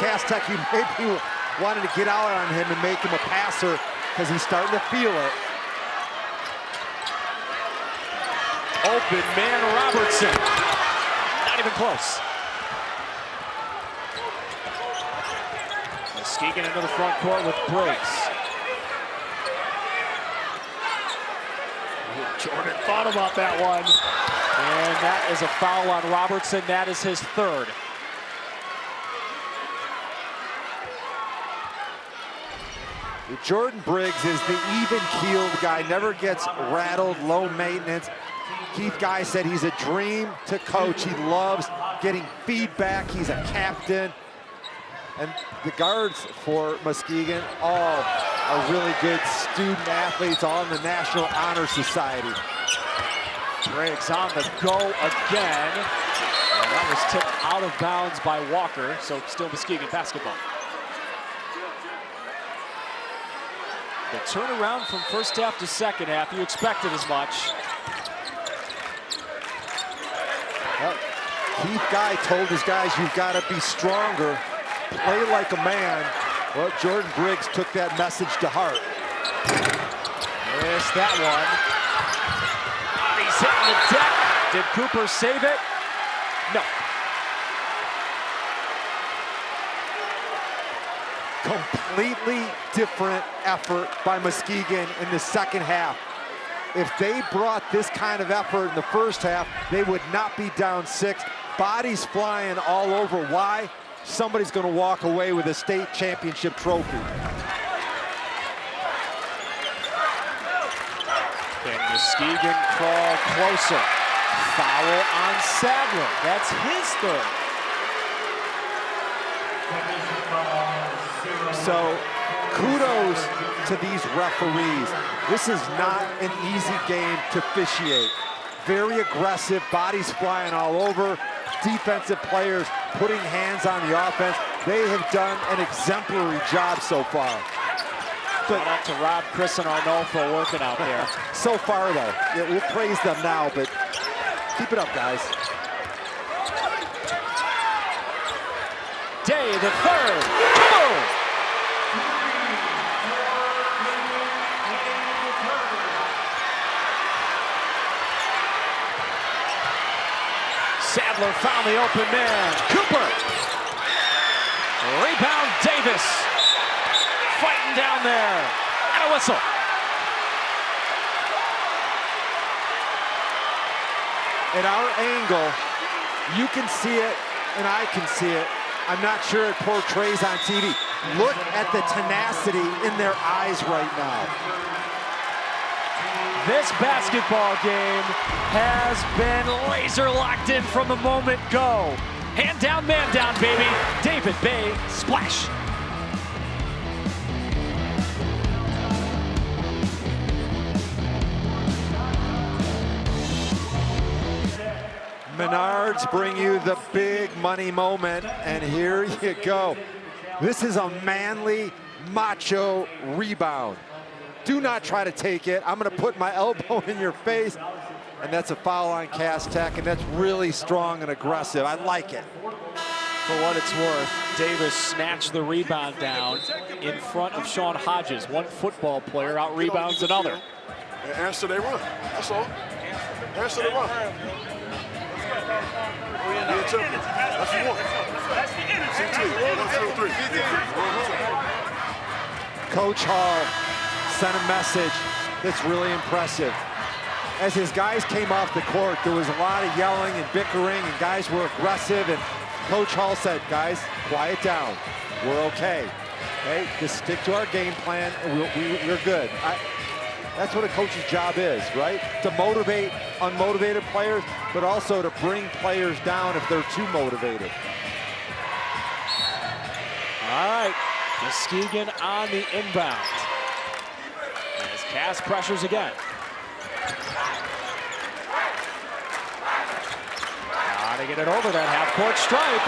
Cass Tech, you maybe wanted to get out on him and make him a passer because he's starting to feel it. Open man Robertson. Not even close. Muskegon into the front court with Briggs. Jordan thought about that one. And that is a foul on Robertson. That is his 3rd. Jordan Briggs is the even-keeled guy, never gets rattled, low maintenance. Keith Guy said he's a dream to coach. He loves getting feedback. He's a captain. And the guards for Muskegon all are really good student athletes, all in the National Honor Society. Briggs on the go again. And that was tipped out of bounds by Walker, so still Muskegon basketball. The turnaround from first half to second half, you expected as much. Well, Keith Guy told his guys, you've got to be stronger, play like a man. Well, Jordan Briggs took that message to heart. Missed that one. He's hitting the deck. Did Cooper save it? No. Completely different effort by Muskegon in the second half. If they brought this kind of effort in the first half, they would not be down 6. Bodies flying all over. Why? Somebody's going to walk away with a state championship trophy. Can Muskegon crawl closer? Foul on Sadler. That's his 3rd. So kudos to these referees. This is not an easy game to officiate. Very aggressive, bodies flying all over, defensive players putting hands on the offense. They have done an exemplary job so far. But shout out to Rob, Chris, and Arnold for working out there. So far, though, yeah, we'll praise them now, but keep it up, guys. Day, the 3rd. Boom! Sadler found the open man. Cooper. Rebound Davis. Fighting down there. And a whistle. At our angle, you can see it and I can see it. I'm not sure it portrays on TV. Look at the tenacity in their eyes right now. This basketball game has been laser locked in from the moment go. Hand down, man down, baby. David Bay, splash. Menards bring you the big money moment, and here you go. This is a manly, macho rebound. Do not try to take it. I'm gonna put my elbow in your face. And that's a foul on Cass Tech, and that's really strong and aggressive. I like it. For what it's worth, Davis snatched the rebound down in front of Sean Hodges. One football player out-rebounds another. Answer they run, that's all. Answer they run. That's the one. That's the energy. CT. 1, 2, 3. Coach Hall sent a message that's really impressive. As his guys came off the court, there was a lot of yelling and bickering, and guys were aggressive, and Coach Hall said, guys, quiet down. We're okay. Okay, just stick to our game plan, and we're good. That's what a coach's job is, right? To motivate unmotivated players, but also to bring players down if they're too motivated. All right, Muskegon on the inbound. As Cass pressures again. Gotta get it over that half-court stripe.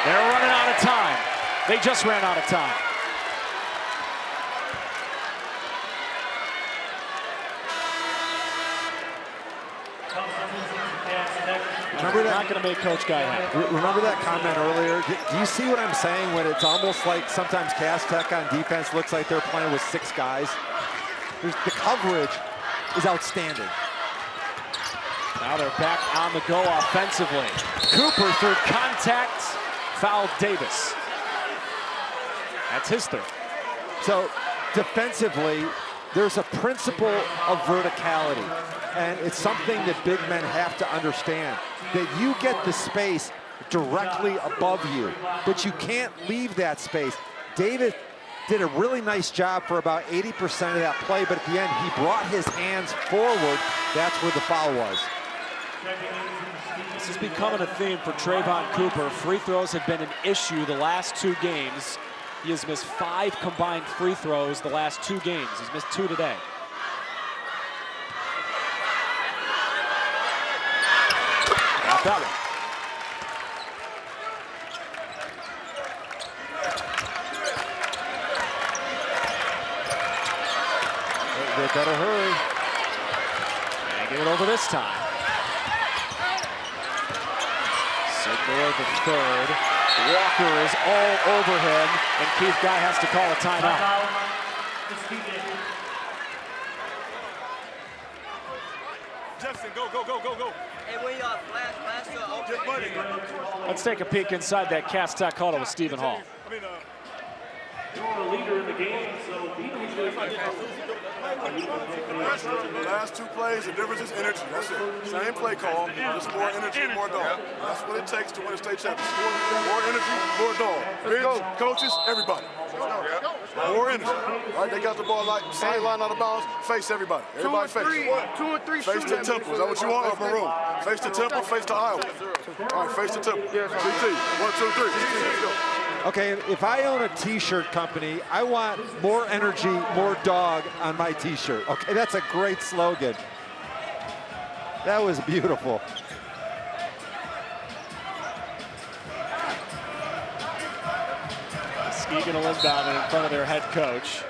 They're running out of time. They just ran out of time. Remember that? Not going to make Coach Guy happy. Remember that comment earlier? Do you see what I'm saying when it's almost like sometimes Cass Tech on defense looks like they're playing with 6 guys? The coverage is outstanding. Now they're back on the go offensively. Cooper through contact, fouled Davis. That's his third. So defensively, there's a principle of verticality, and it's something that big men have to understand, that you get the space directly above you, but you can't leave that space. Davis did a really nice job for about 80% of that play, but at the end, he brought his hands forward. That's where the foul was. This is becoming a theme for Trayvon Cooper. Free throws have been an issue the last 2 games. He has missed 5 combined free throws the last 2 games. He's missed 2 today. Got that one. They better hurry. And get it over this time. Sigmore the third. Walker is all over him, and Keith Guy has to call a timeout. Justin, go. Hey, when y'all flash to Get money. Let's take a peek inside that Cass Tech huddle with Stephen Hall. You're a leader in the game, so be the The last 2 plays, the difference is energy. That's it. Same play call, just more energy, more dog. That's what it takes to win a state championship. More energy, more dog. Bench, coaches, everybody. More energy. All right, they got the ball like sideline out of bounds. Face everybody. Everybody face. 2 or 3 Face the temple. Is that what you want, or maroon? Face the temple, face the Iowa. All right, face the temple. CT. 1, 2, 3. Let's go. Okay, if I own a t-shirt company, I want more energy, more dog on my t-shirt. Okay, that's a great slogan. That was beautiful. Muskegon will inbound and in front of their head coach.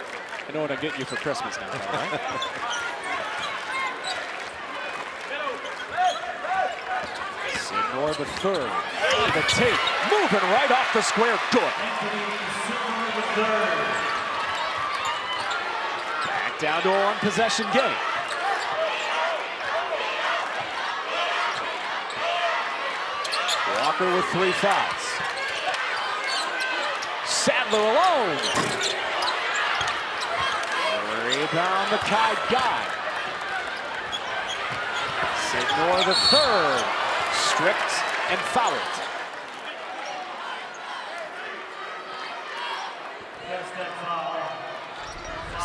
I know what I'm getting you for Christmas now, all right? Sigmore the third. The tape moving right off the square. Good. Back down to a 1-possession game. Walker with 3 fouls. Sadler alone. Rebound Mackay Guy. Sigmore the third. Stripped and fouled.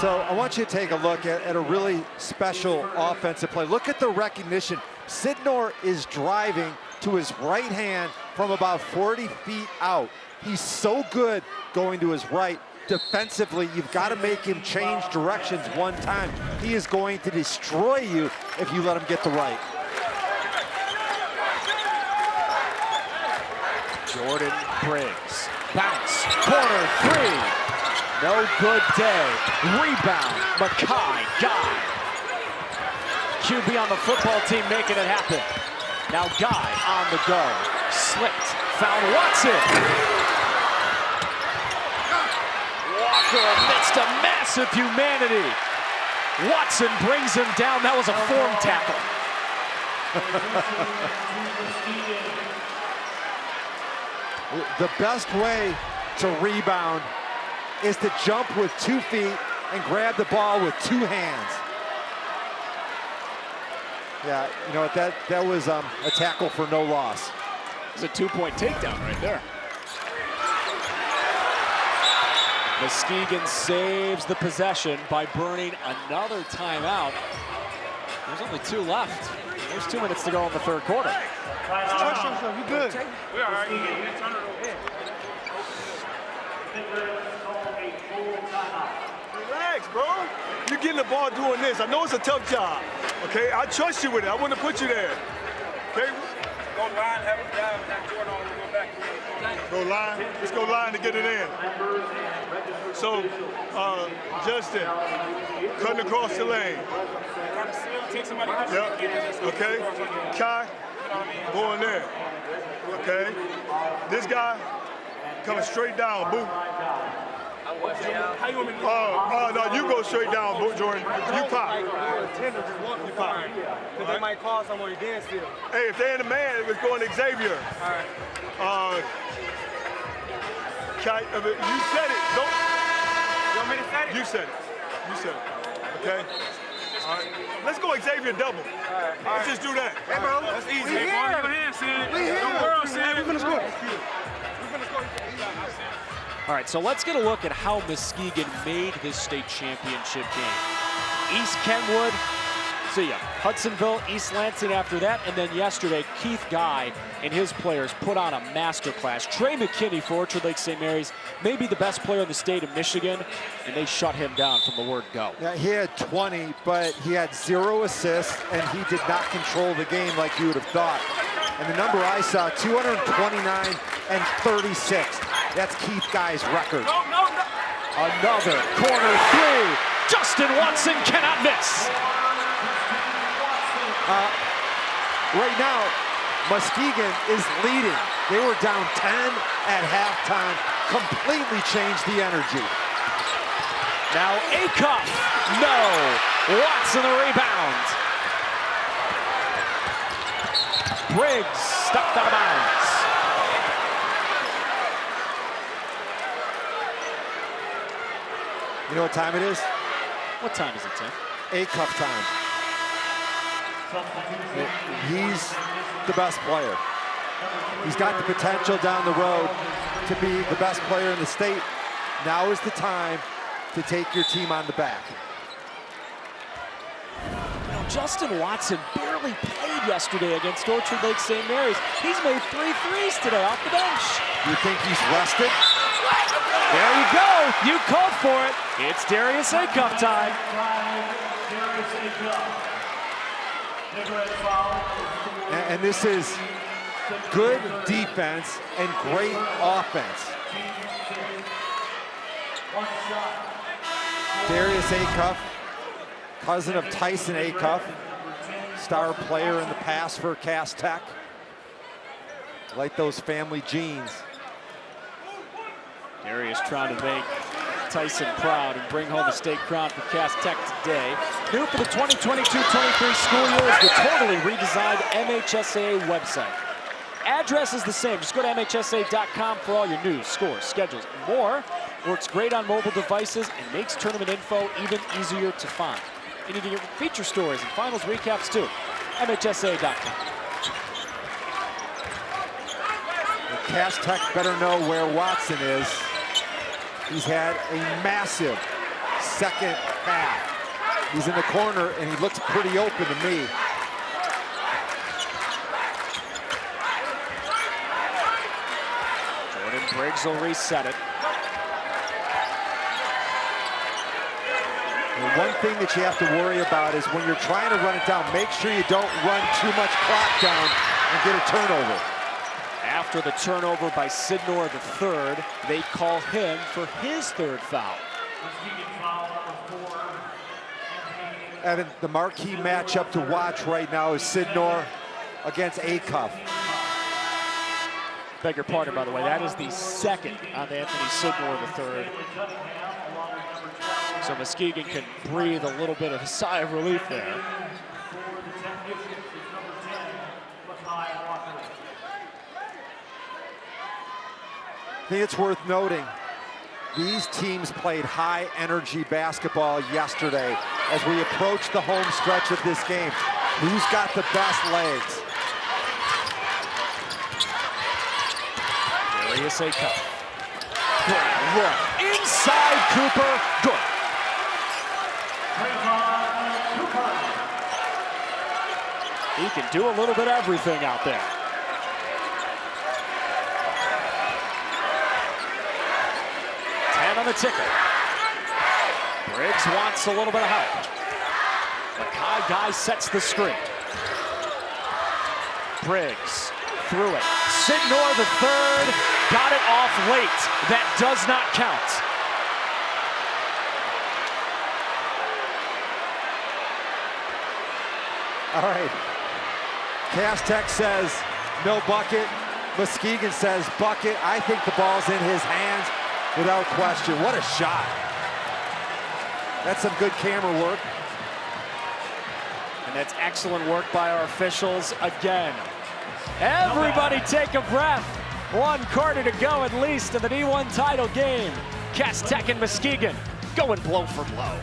So I want you to take a look at a really special offensive play. Look at the recognition. Sidnor is driving to his right hand from about 40 feet out. He's so good going to his right. Defensively, you've got to make him change directions one time. He is going to destroy you if you let him get the right. Jordan Briggs. Bounce. Corner 3. No good day. Rebound. Mackay Guy. QB on the football team making it happen. Now Guy on the go. Slipped. Found Watson. Walker amidst a massive humanity. Watson brings him down. That was a form tackle. The best way to rebound is to jump with 2 feet and grab the ball with 2 hands. Yeah, you know what, that was a tackle for no loss. It's a 2-point takedown right there. Muskegon saves the possession by burning another timeout. There's only 2 left. There's 2 minutes to go in the third quarter. You good? We all right. Turn it over. Relax, bro. You're getting the ball doing this. I know it's a tough job. Okay, I trust you with it. I wouldn't have put you there. Okay? Go line, have a drive, and have Jordan on and go back. Go line. Let's go line to get it in. So, Justin, cutting across the lane. Take somebody. Yep. Okay. Kai, going there. Okay. This guy coming straight down. Boom. How you want me to No, you go straight down, Jordan. You pop. You pop. Because they might call someone again still. Hey, if they ain't a man, it was going to Xavier. All right. Kai, you said it. Don't. You want me to say it? You said it. You said it. Okay. All right. Let's go Xavier double. All right. Let's just do that. Hey, bro. That's easy. We here. We here. The world, Sid. We finna score. All right, so let's get a look at how Muskegon made this state championship game. East Kenwood, see ya. Hudsonville, East Lansing after that, and then yesterday, Keith Guy and his players put on a masterclass. Trey McKinney for Orchard Lake St. Mary's, maybe the best player in the state of Michigan, and they shut him down from the word go. Yeah, he had 20, but he had 0 assists, and he did not control the game like you would have thought. And the number I saw, 229 and 36. That's Keith Guy's record. Another corner 3. Justin Watson cannot miss. Right now, Muskegon is leading. They were down 10 at halftime. Completely changed the energy. Now Acuff, no. Watson the rebound. Briggs stepped out of bounds. You know what time it is? What time is it, Tim? Acuff time. He's the best player. He's got the potential down the road to be the best player in the state. Now is the time to take your team on the back. You know, Justin Watson barely played yesterday against Orchard Lake St. Mary's. He's made 3 threes today off the bench. You think he's rested? There you go. You called for it. It's Darius Acuff time. And this is good defense and great offense. Darius Acuff, cousin of Tyson Acuff, star player in the past for Cass Tech. Like those family genes. Darius trying to make Tyson proud and bring home the state crown for Cass Tech today. New for the 2022-23 school year is the totally redesigned MHSAA website. Address is the same. Just go to MHSAA.com for all your news, scores, schedules, and more. Works great on mobile devices and makes tournament info even easier to find. You need to get feature stories and finals recaps too. MHSAA.com. Cass Tech better know where Watson is. He's had a massive second half. He's in the corner and he looks pretty open to me. Jordan Briggs will reset it. The one thing that you have to worry about is when you're trying to run it down, make sure you don't run too much clock down and get a turnover. After the turnover by Sidnor III, they call him for his 3rd foul. Evan, the marquee matchup to watch right now is Sidnor against Acuff. Beg your pardon, by the way, that is the 2nd on Anthony Sidnor III. So Muskegon can breathe a little bit of a sigh of relief there. I think it's worth noting, these teams played high energy basketball yesterday as we approach the home stretch of this game. Who's got the best legs? MHSAA Cup. Great look. Inside Cooper. Good. He can do a little bit of everything out there. On the ticker. Briggs wants a little bit of help. Mackay Guy sets the screen. Briggs through it. Signor the third got it off late. That does not count. All right. Cass Tech says no bucket. Muskegon says bucket. I think the ball's in his hands. Without question. What a shot. That's some good camera work. And that's excellent work by our officials again. Everybody take a breath. 1 quarter to go at least in the D1 title game. Cass Tech and Muskegon going blow for blow.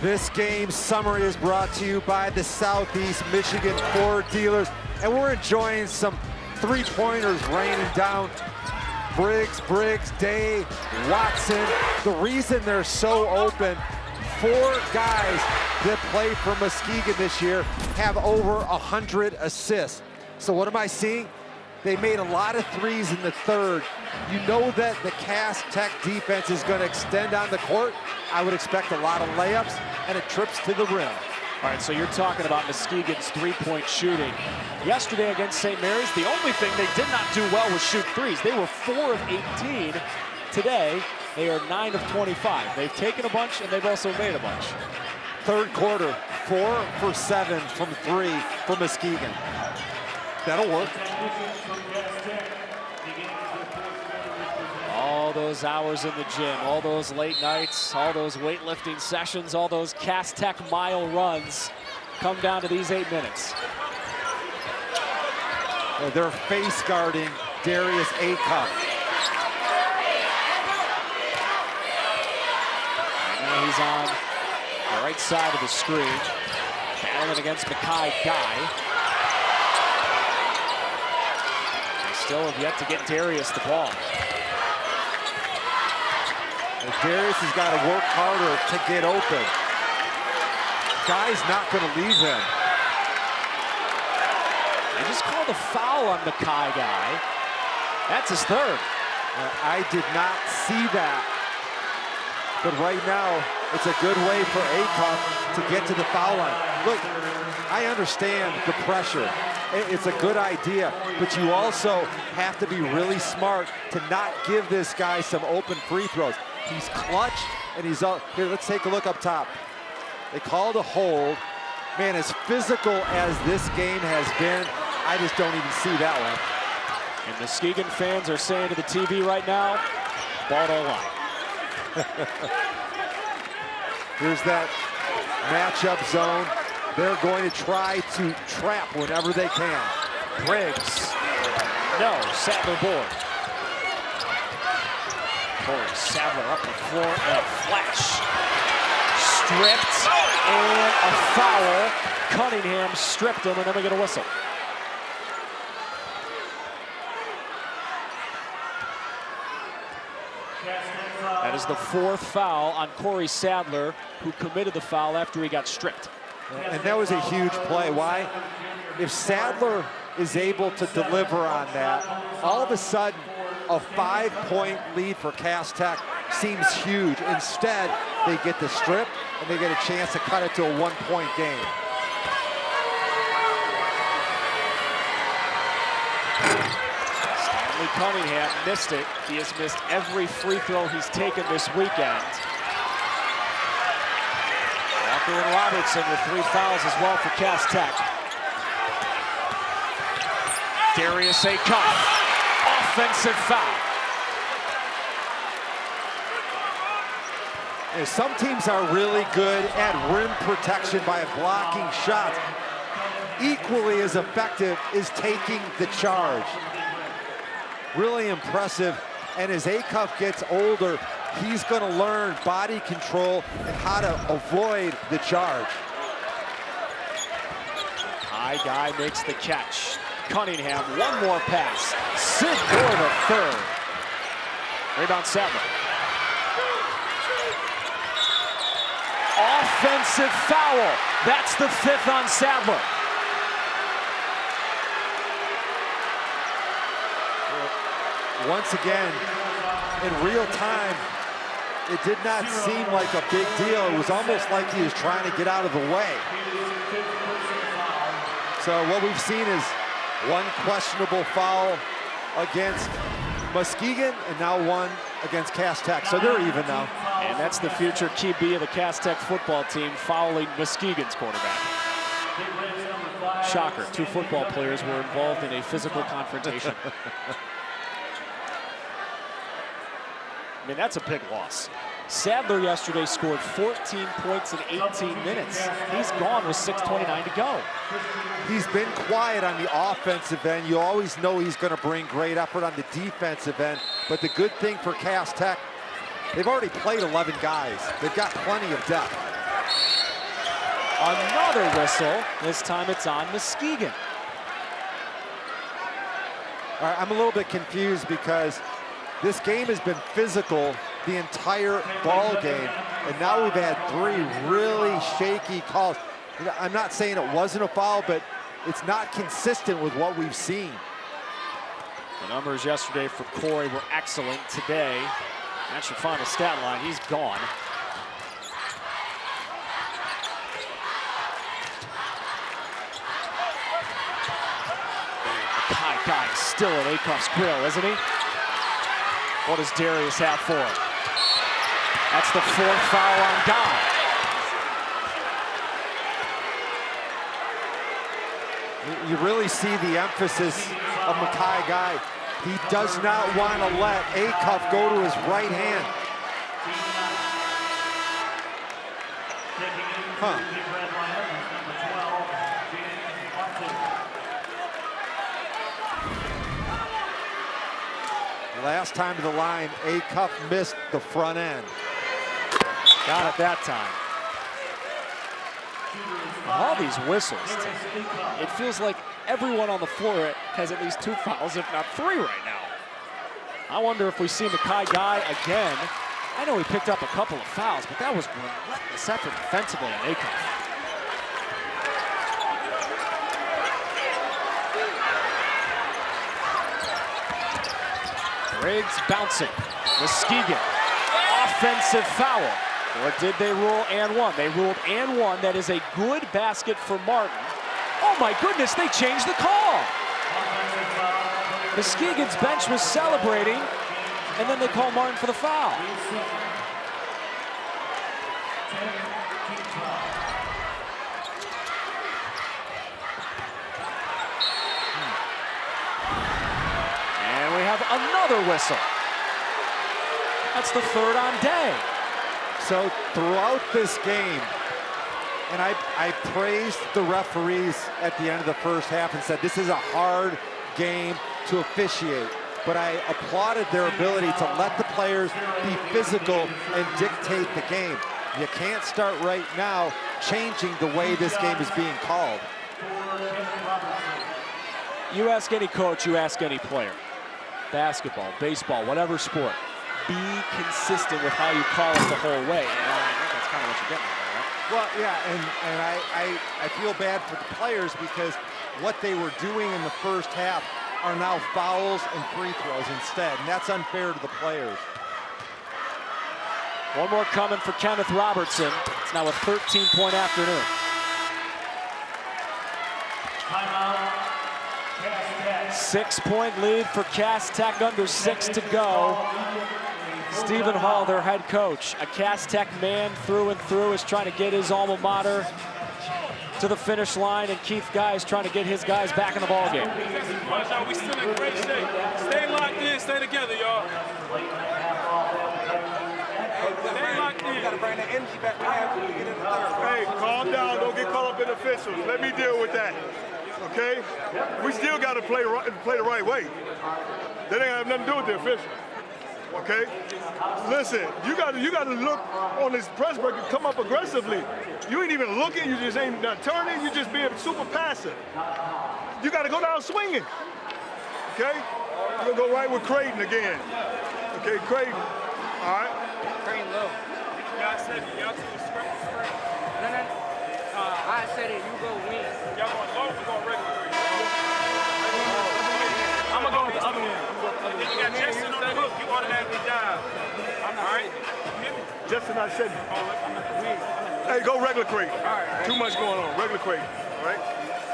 This game summary is brought to you by the Southeast Michigan Ford dealers, and we're enjoying some three-pointers raining down. Briggs, Day, Watson. The reason they're so open, 4 guys that play for Muskegon this year have over 100 assists. So what am I seeing? They made a lot of threes in the third. You know that the Cass Tech defense is going to extend on the court. I would expect a lot of layups and trips to the rim. All right, so you're talking about Muskegon's three-point shooting. Yesterday against St. Mary's, the only thing they did not do well was shoot threes. They were 4 of 18. Today, they are 9 of 25. They've taken a bunch, and they've also made a bunch. Third quarter, 4 for 7 from 3 for Muskegon. That'll work. All those hours in the gym, all those late nights, all those weightlifting sessions, all those Cass Tech mile runs come down to these 8 minutes. They're face guarding Darius Acuff. Now he's on the right side of the screen, battling against Mackay Guy. They still have yet to get Darius the ball. Darius has got to work harder to get open. Guy's not going to leave him. They just called a foul on Mackay Guy. That's his third. I did not see that. But right now, it's a good way for Acuff to get to the foul line. Look, I understand the pressure. It's a good idea, but you also have to be really smart to not give this guy some open free throws. He's clutch, and he's up. Here, let's take a look up top. They called a hold. Man, as physical as this game has been, I just don't even see that one. And Muskegon fans are saying to the TV right now, ball don't lie. Here's that matchup zone. They're going to try to trap whenever they can. Briggs, no, Sadler board. Corey Sadler up the floor and a flash. Stripped and a foul. Cunningham stripped him and then we get a whistle. That is the 4th foul on Corey Sadler, who committed the foul after he got stripped. And that was a huge play. Why? If Sadler is able to deliver on that, all of a sudden, a 5-point lead for Cass Tech seems huge. Instead, they get the strip, and they get a chance to cut it to a 1-point game. Stanley Cunningham missed it. He has missed every free throw he's taken this weekend. Walker and Robertson with 3 fouls as well for Cass Tech. Darius Acuff. Offensive foul. Some teams are really good at rim protection by blocking shots. equally as effective is taking the charge. Really impressive. And as Acuff gets older, he's going to learn body control and how to avoid the charge. High guy makes the catch. Cunningham, one more pass. Sid Gore the third. Rebound Sadler. Offensive foul. That's the 5th on Sadler. Once again, in real time, it did not seem like a big deal. It was almost like he was trying to get out of the way. So what we've seen is one questionable foul against Muskegon and now one against Cass Tech. So they're even now. And that's the future QB of the Cass Tech football team fouling Muskegon's quarterback. Shocker, 2 football players were involved in a physical confrontation. I mean, that's a big loss. Sadler yesterday scored 14 points in 18 minutes. He's gone with 6:29 to go. He's been quiet on the offensive end. You always know he's going to bring great effort on the defensive end. But the good thing for Cass Tech, they've already played 11 guys. They've got plenty of depth. Another whistle. This time it's on Muskegon. All right, I'm a little bit confused because this game has been physical the entire ball game, and now we've had 3 really shaky calls. I'm not saying it wasn't a foul, but it's not consistent with what we've seen. The numbers yesterday for Corey were excellent. Today, that's your final stat line. He's gone. Makai guy is still at Acuff's grill, isn't he? What does Darius have for him? That's the 4th foul on Guy. You really see the emphasis of Makai Guy. He does not want to let Acuff go to his right hand. Last time to the line, Acuff missed the front end. Got it that time. All these whistles, it feels like everyone on the floor has at least 2 fouls, if not 3 right now. I wonder if we see Makai Guy again. I know he picked up a couple of fouls, but that was relentless effort defensively on Acuff. Briggs bouncing. Muskegon. Offensive foul. Or did they rule and one? They ruled and one. That is a good basket for Martin. Oh my goodness, they changed the call. Muskegon's bench was celebrating, and then they call Martin for the foul. And we have another whistle. That's the 3rd on Day. So throughout this game, and I praised the referees at the end of the first half and said this is a hard game to officiate, but I applauded their ability to let the players be physical and dictate the game. You can't start right now changing the way this game is being called. You ask any coach, you ask any player, basketball, baseball, whatever sport, be consistent with how you call it the whole way. And I think that's kind of what you're getting at there, right? Well, yeah, and I feel bad for the players because what they were doing in the first half are now fouls and free throws instead, and that's unfair to the players. One more coming for Kenneth Robertson. It's now a 13-point afternoon. 6-point lead for Cass Tech, under 6 to go. Stephen Hall, their head coach, a Cass Tech man through and through, is trying to get his alma mater to the finish line, and Keith Guy is trying to get his guys back in the ballgame. Watch out, we still in great shape. Stay locked in, stay together, y'all. Stay locked in. bring the energy back we have when we get in the third. Hey, calm down. Don't get caught up in officials. Let me deal with that. Okay? We still got to play the right way. That ain't have nothing to do with the officials. Okay? Listen, you got to look on this press break and come up aggressively. You ain't even looking. You just ain't not turning. You just being super passive. You got to go down swinging. Okay? We're going to go right with Creighton again. Okay, Creighton. All right. Creighton low. Y'all said y'all two straight. No. I said it. You go win. Y'all going low, we going regular. I'm going to go with the other one. And then you got Jason on the hook. You automatically dive. All right? Justin, I said, hey, go regular Creighton. All right. Too much going on. Regular Creighton. All right?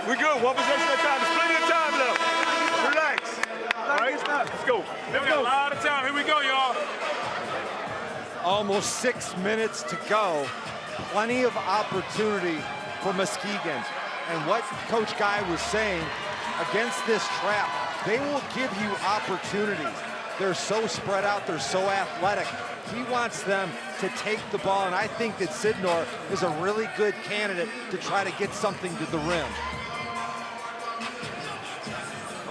We good. One possession at a time. There's plenty of time left. Relax. All right? Let's go. We got a lot of time. Here we go, y'all. Almost 6 minutes to go. Plenty of opportunity for Muskegon. And what Coach Guy was saying, against this trap, they will give you opportunities. They're so spread out, they're so athletic. He wants them to take the ball, and I think that Sidnor is a really good candidate to try to get something to the rim.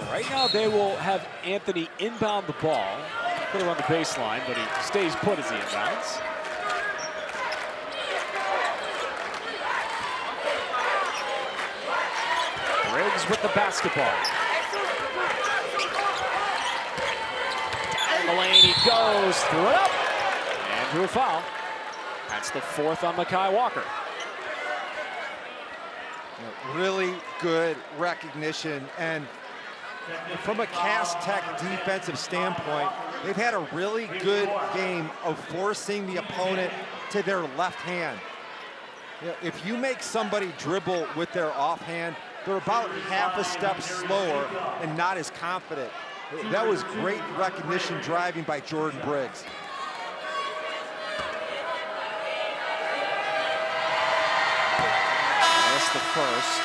Right now, they will have Anthony inbound the ball. Put him on the baseline, but he stays put as he inbounds. Briggs with the basketball. Down the lane he goes, threw it up, and drew a foul. That's the fourth on Mekhi Walker. Really good recognition, and from a Cass Tech defensive standpoint, they've had a really good game of forcing the opponent to their left hand. You know, if you make somebody dribble with their offhand, they're about half a step slower and not as confident. That was great recognition driving by Jordan Briggs. That's the first.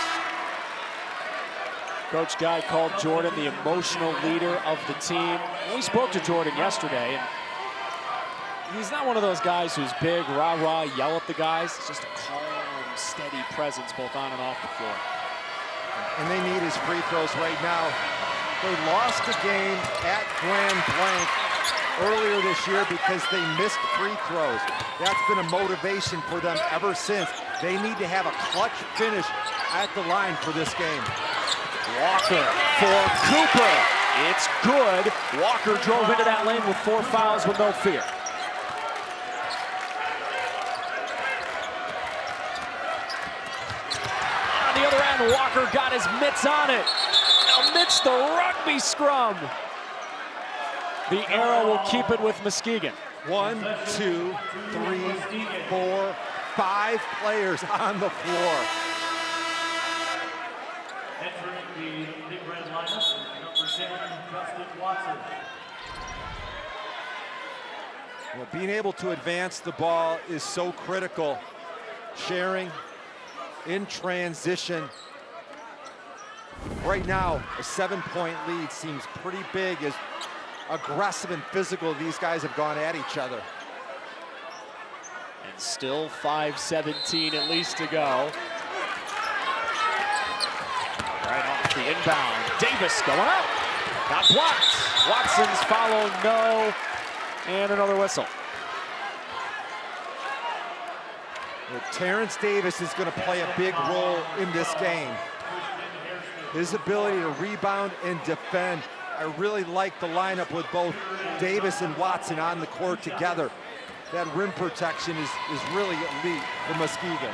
Coach Guy called Jordan the emotional leader of the team. We spoke to Jordan yesterday, and he's not one of those guys who's big, rah-rah, yell at the guys. It's just a calm, steady presence both on and off the floor. And they need his free throws right now. They lost a game at Grand Blanc earlier this year because they missed free throws. That's been a motivation for them ever since. They need to have a clutch finish at the line for this game. Walker for Cooper. It's good. Walker drove into that lane with 4 fouls with no fear. On the other end, Walker got his mitts on it. Amidst the rugby scrum. The arrow will keep it with Muskegon. 1, 2, 3, 4, 5 players on the floor. Entering the big red lineup, number 7, Justin Watson. Well, being able to advance the ball is so critical. Sharing in transition. Right now, a 7-point lead seems pretty big as aggressive and physical these guys have gone at each other. And still 5:17 at least to go. Right off the inbound. Davis going up. Got blocked. Watson's follow, no. And another whistle. Well, Terrence Davis is going to play a big role in this game. His ability to rebound and defend. I really like the lineup with both Davis and Watson on the court together. That rim protection is really elite for Muskegon.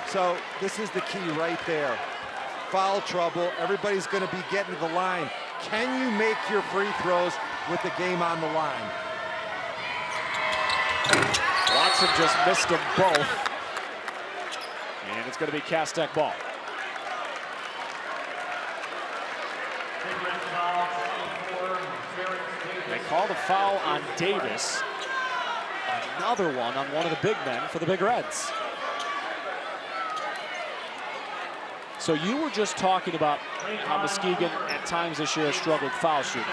So this is the key right there. Foul trouble, everybody's gonna be getting to the line. Can you make your free throws with the game on the line? Watson just missed them both. And it's gonna be Cass Tech ball. They call the foul on Davis. Another one on one of the big men for the Big Reds. So you were just talking about how Muskegon at times this year has struggled foul shooting.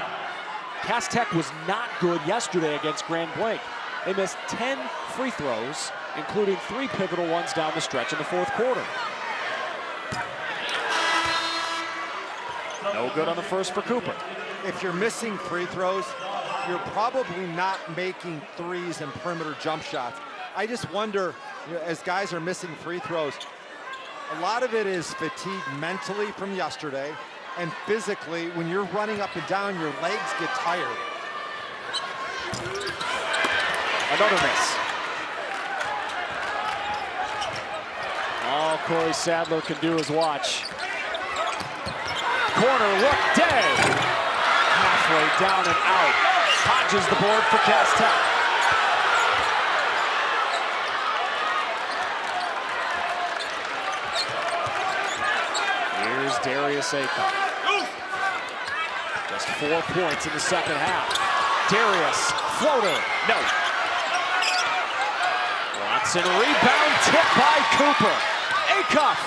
Cass Tech was not good yesterday against Grand Blanc. They missed 10 free throws, including 3 pivotal ones down the stretch in the fourth quarter. No good on the first for Cooper. If you're missing free throws, you're probably not making threes and perimeter jump shots. I just wonder, as guys are missing free throws, a lot of it is fatigue mentally from yesterday, and physically, when you're running up and down, your legs get tired. Another miss. All Corey Sadler can do is watch. Corner look, Day. Halfway down and out. Hodges the board for Cass Tech. Here's Darius Acuff. Just 4 points in the second half. Darius, floater, no. Watson rebound, tipped by Cooper. Acuff.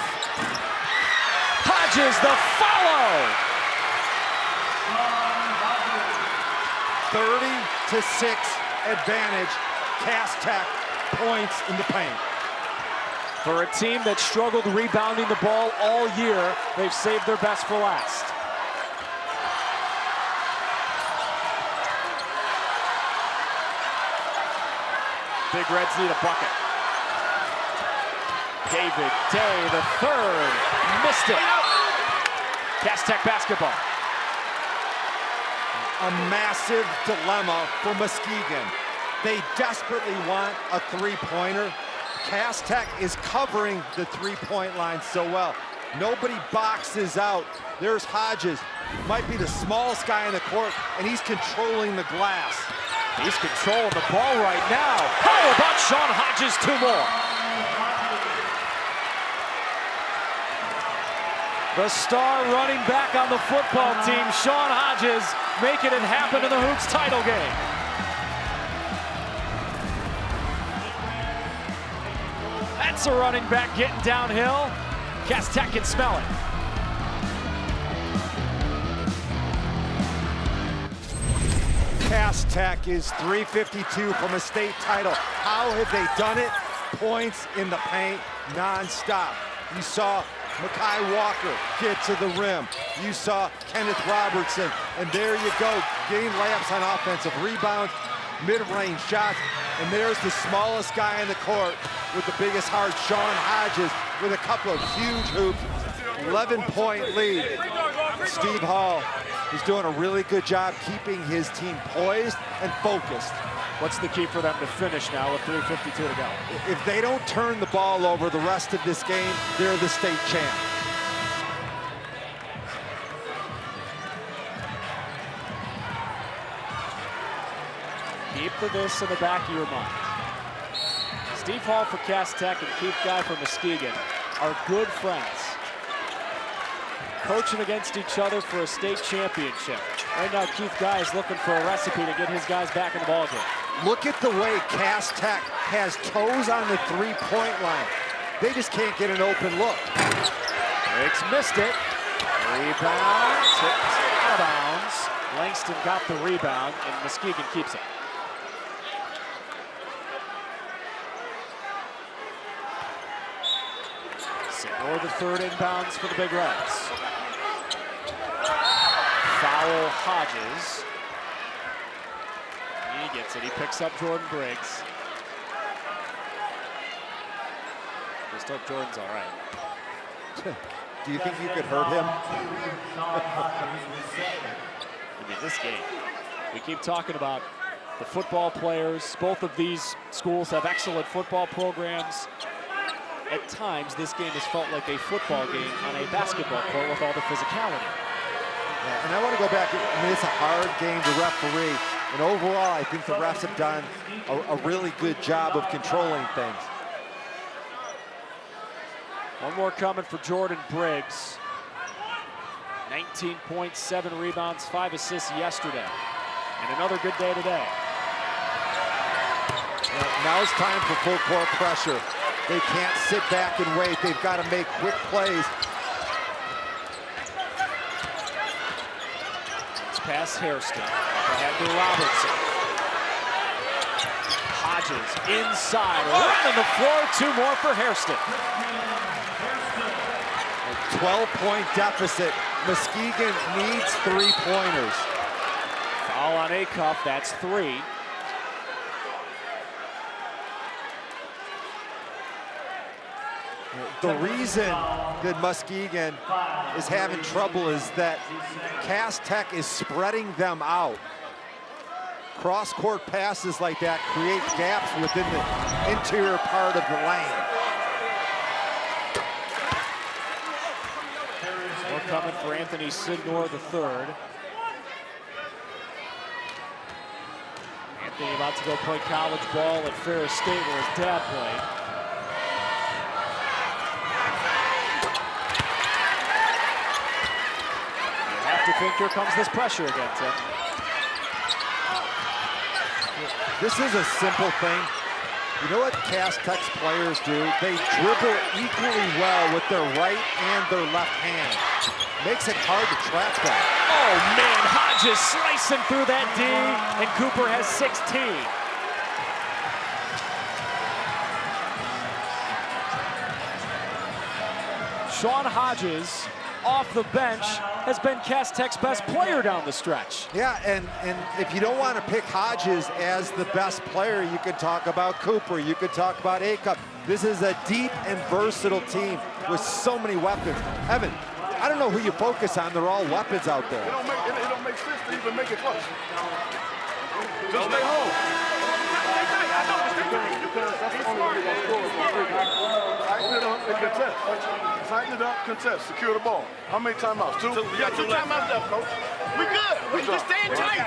Hodges the follow. 30-6 advantage. Cass Tech, points in the paint. For a team that struggled rebounding the ball all year, they've saved their best for last. Big Reds need a bucket. David Day, the third, missed it. Cass Tech basketball. A massive dilemma for Muskegon. They desperately want a three-pointer. Cass Tech is covering the three-point line so well. Nobody boxes out. There's Hodges, might be the smallest guy in the court, and he's controlling the glass. He's controlling the ball right now. How about Sean Hodges, 2 more? The star running back on the football team, Sean Hodges, making it happen in the Hoops title game. That's a running back getting downhill. Cass Tech can smell it. Cass Tech is 352 from a state title. How have they done it? Points in the paint, non-stop. You saw Makai Walker get to the rim. You saw Kenneth Robertson, and there you go, getting layups on offensive rebounds, mid-range shots, and there's the smallest guy in the court with the biggest heart, Sean Hodges, with a couple of huge hoops, 11-point lead. Steve Hall is doing a really good job keeping his team poised and focused. What's the key for them to finish now with 3:52 to go? If they don't turn the ball over the rest of this game, they're the state champ. Keep this in the back of your mind. Steve Hall for Cass Tech and Keith Guy for Muskegon are good friends, coaching against each other for a state championship. Right now, Keith Guy is looking for a recipe to get his guys back in the ballgame. Look at the way Cass Tech has toes on the three-point line. They just can't get an open look. Briggs missed it. Rebound, tipped out of bounds. Langston got the rebound, and Muskegon keeps it. Or the third inbounds for the Big Reds. Foul Hodges. He gets it. He picks up Jordan Briggs. Just hope Jordan's all right. Do you think you could hurt him? I mean, this game, we keep talking about the football players. Both of these schools have excellent football programs. At times, this game has felt like a football game on a basketball court with all the physicality. Yeah, and I want to go back. I mean, it's a hard game to referee. And overall, I think the refs have done a really good job of controlling things. One more coming for Jordan Briggs. 19 points, 7 rebounds, 5 assists yesterday. And another good day today. Now it's time for full court pressure. They can't sit back and wait. They've got to make quick plays. It's past Hairston. Ahead to Robertson. Hodges inside, running the floor, 2 more for Hairston. A 12-point deficit. Muskegon needs 3-pointers. Foul on Acuff, that's 3. The reason that Muskegon is having trouble is that Cass Tech is spreading them out. Cross-court passes like that create gaps within the interior part of the lane. More coming for Anthony Sidnor III. Anthony about to go play college ball at Ferris State where his dad played. You have to think here comes this pressure again, Tim. This is a simple thing. You know what Cass Tech's players do? They dribble equally well with their right and their left hand. Makes it hard to trap them. Oh man, Hodges slicing through that D, and Cooper has 16. Sean Hodges, off the bench, has been Cass Tech's best player down the stretch. Yeah, and if you don't want to pick Hodges as the best player, you could talk about Cooper, you could talk about Acuff. This is a deep and versatile team with so many weapons. Evan, I don't know who you focus on. They're all weapons out there. It don't make sense to even make it close. Just stay home. Because that's the only way they're going to score. Tighten it up and contest. Tighten it up, contest, secure the ball. How many timeouts? 2? We got 2 timeouts left, coach. We good. We just staying tight.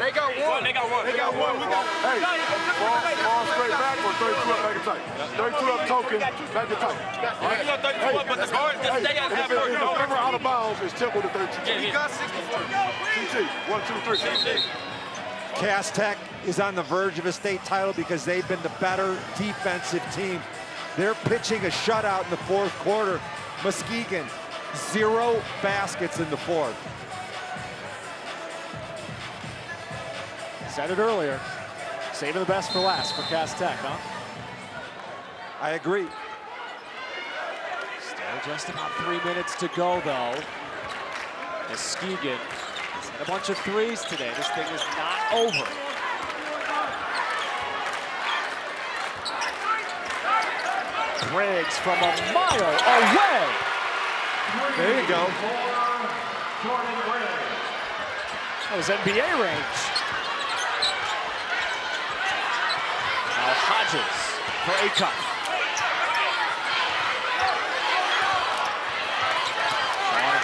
They got 1. They got 1. They got 1. We got. Hey, ball straight back or 32 up, back to tight. 32 up token, back to tight. We got 32 up, but the guards just stay at half court. If it's ever out of bounds, it's Temple to 32. Yeah, we got 64. CT, 1, 2, 3. Cass Tech is on the verge of a state title because they've been the better defensive team. They're pitching a shutout in the 4th quarter. Muskegon, 0 baskets in the 4th. Said it earlier, saving the best for last for Cass Tech, huh? I agree. Still just about 3 minutes to go, though. Muskegon has hit a bunch of threes today. This thing is not over. Briggs from a mile away. There you go. That was NBA range. Now Hodges for Acuff.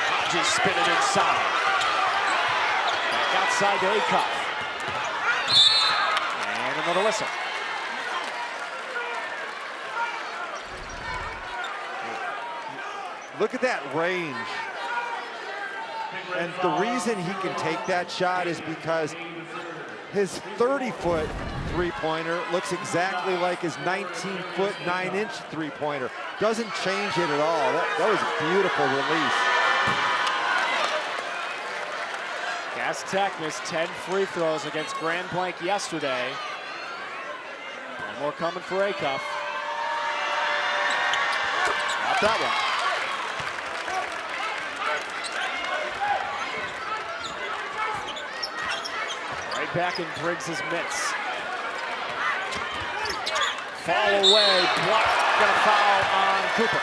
Hodges spinning inside. Back outside to Acuff. And another whistle. Look at that range. And the reason he can take that shot is because his 30-foot three-pointer looks exactly like his 19-foot, 9-inch three-pointer. Doesn't change it at all. That was a beautiful release. Cass Tech missed 10 free throws against Grand Blanc yesterday. One more coming for Acuff. Not that one. Right back in Briggs' mitts. Fall away, block, gonna foul on Cooper.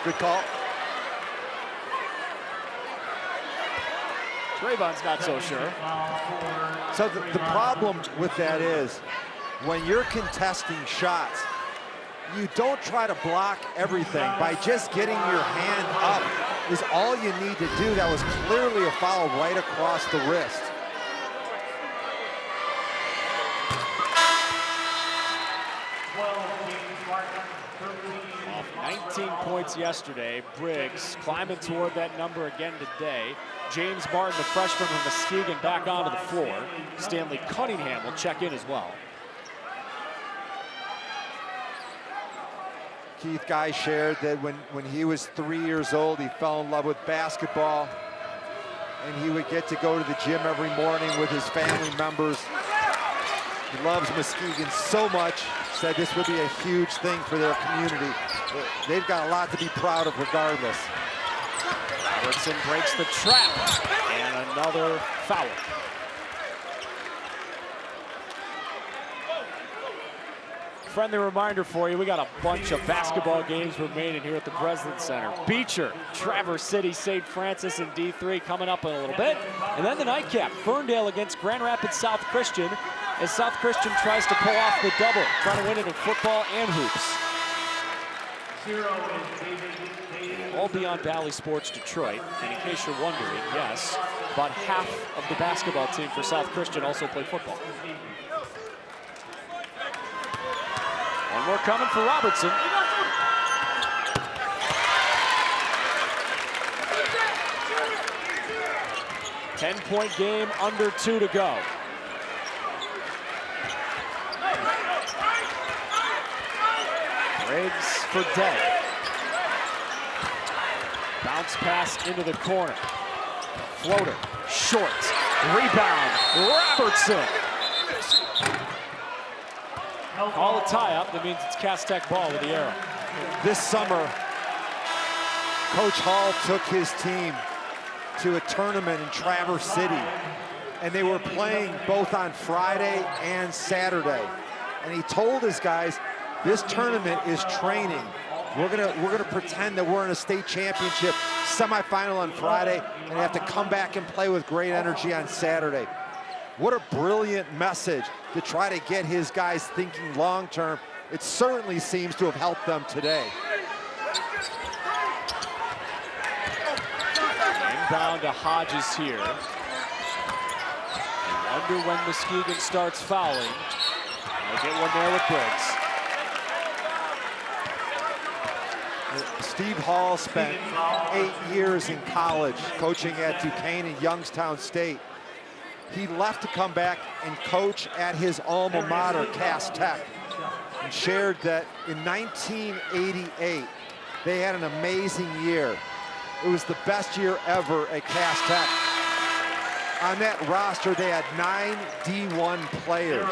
Good call. Trayvon's not so sure. So the problem with that is when you're contesting shots, you don't try to block everything. By just getting your hand up is all you need to do. That was clearly a foul right across the wrist. 19 points yesterday. Briggs climbing toward that number again today. James Martin, the freshman from Muskegon, back onto the floor. Stanley Cunningham will check in as well. Keith Guy shared that when he was 3 years old, he fell in love with basketball. and he would get to go to the gym every morning with his family members. He loves Muskegon so much, said this would be a huge thing for their community. They've got a lot to be proud of regardless. Robertson breaks the trap, and another foul. Friendly reminder for you, we got a bunch of basketball games remaining here at the Breslin Center. Beecher, Traverse City, St. Francis in D3 coming up in a little bit. And then the nightcap, Ferndale against Grand Rapids South Christian, as South Christian tries to pull off the double, trying to win it in football and hoops. All be on Bally Sports Detroit. And in case you're wondering, yes, about half of the basketball team for South Christian also play football. One more coming for Robertson. Ten-point game, under 2 to go. Briggs for Day. Bounce pass into the corner. Floater, short. Rebound, Robertson. Call a tie-up, that means it's Cass Tech ball with the arrow. This summer, Coach Hall took his team to a tournament in Traverse City, and they were playing both on Friday and Saturday. And he told his guys, this tournament is training. We're gonna pretend that we're in a state championship semifinal on Friday and have to come back and play with great energy on Saturday. What a brilliant message to try to get his guys thinking long-term. It certainly seems to have helped them today. Inbound to Hodges here. And wonder when Muskegon starts fouling. They'll get one there with Briggs. Steve Hall spent 8 years in college coaching at Duquesne and Youngstown State. He left to come back and coach at his alma mater, Cass Tech, and shared that in 1988, they had an amazing year. It was the best year ever at Cass Tech. On that roster, they had 9 D1 players,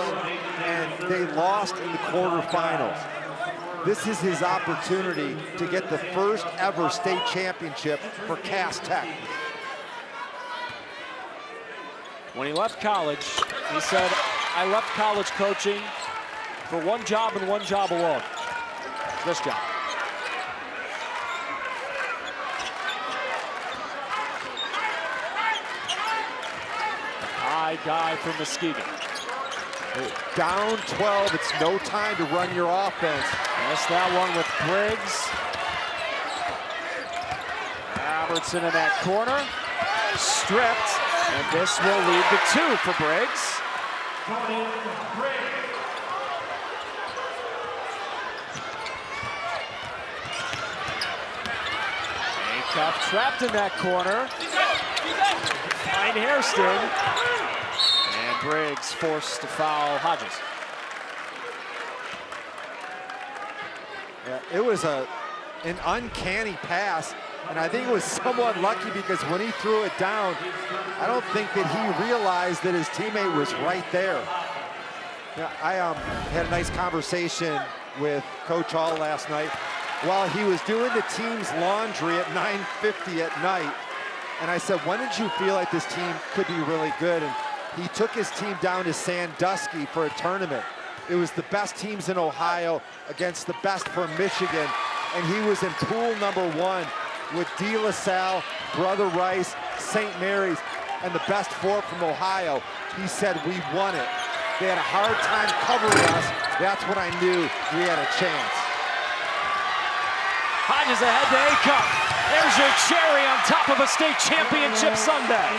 and they lost in the quarterfinals. This is his opportunity to get the first ever state championship for Cass Tech. When he left college, he said, I left college coaching for one job and one job alone. This job. High guy from Muskegon. Down 12, it's no time to run your offense. Missed that one with Briggs. Robertson in that corner. Stripped. And this will lead to 2 for Briggs. Acuff trapped in that corner. Fine hair sting. And Briggs forced to foul Hodges. Yeah, it was an uncanny pass. And I think it was somewhat lucky because when he threw it down, I don't think that he realized that his teammate was right there. Yeah, I had a nice conversation with Coach Hall last night while he was doing the team's laundry at 9:50 at night. And I said, when did you feel like this team could be really good? And he took his team down to Sandusky for a tournament. It was the best teams in Ohio against the best from Michigan. And he was in pool number 1 with De La Salle, Brother Rice, St. Mary's, and the best 4 from Ohio. He said, we won it. They had a hard time covering us. That's when I knew we had a chance. Hodges ahead to Acuff. There's your cherry on top of a state championship Sunday.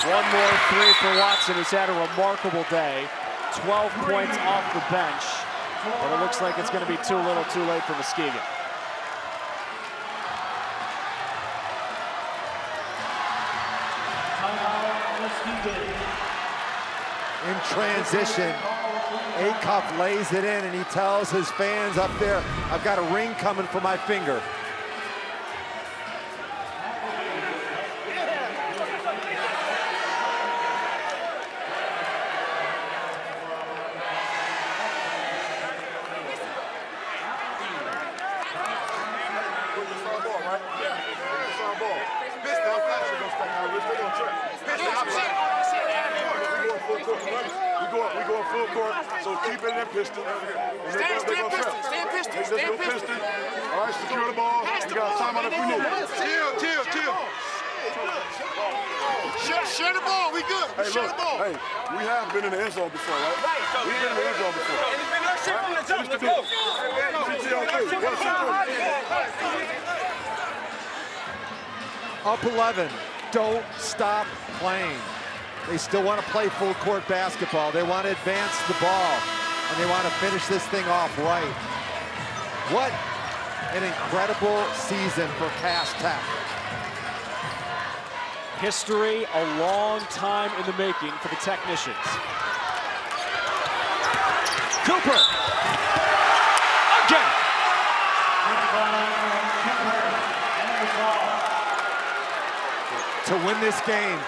One more 3 for Watson, who's had a remarkable day. 12 points off the bench. But it looks like it's going to be too little, too late for Muskegon. In transition, Acuff lays it in and he tells his fans up there, I've got a ring coming for my finger. We go full court, so keep it in that pistol. Stay in pistol. All right, secure the ball. We got a timeout if we need it. Chill. Share the ball. We good. Hey, share the ball. Hey, we have been in the end zone before, right? We've been in the end zone before. And it's been our shit from the jump. Let's go. Up 11, don't stop playing. They still want to play full court basketball. They want to advance the ball, and they want to finish this thing off right. What an incredible season for Cass Tech. History a long time in the making for the Technicians. Cooper. Again. To win this game,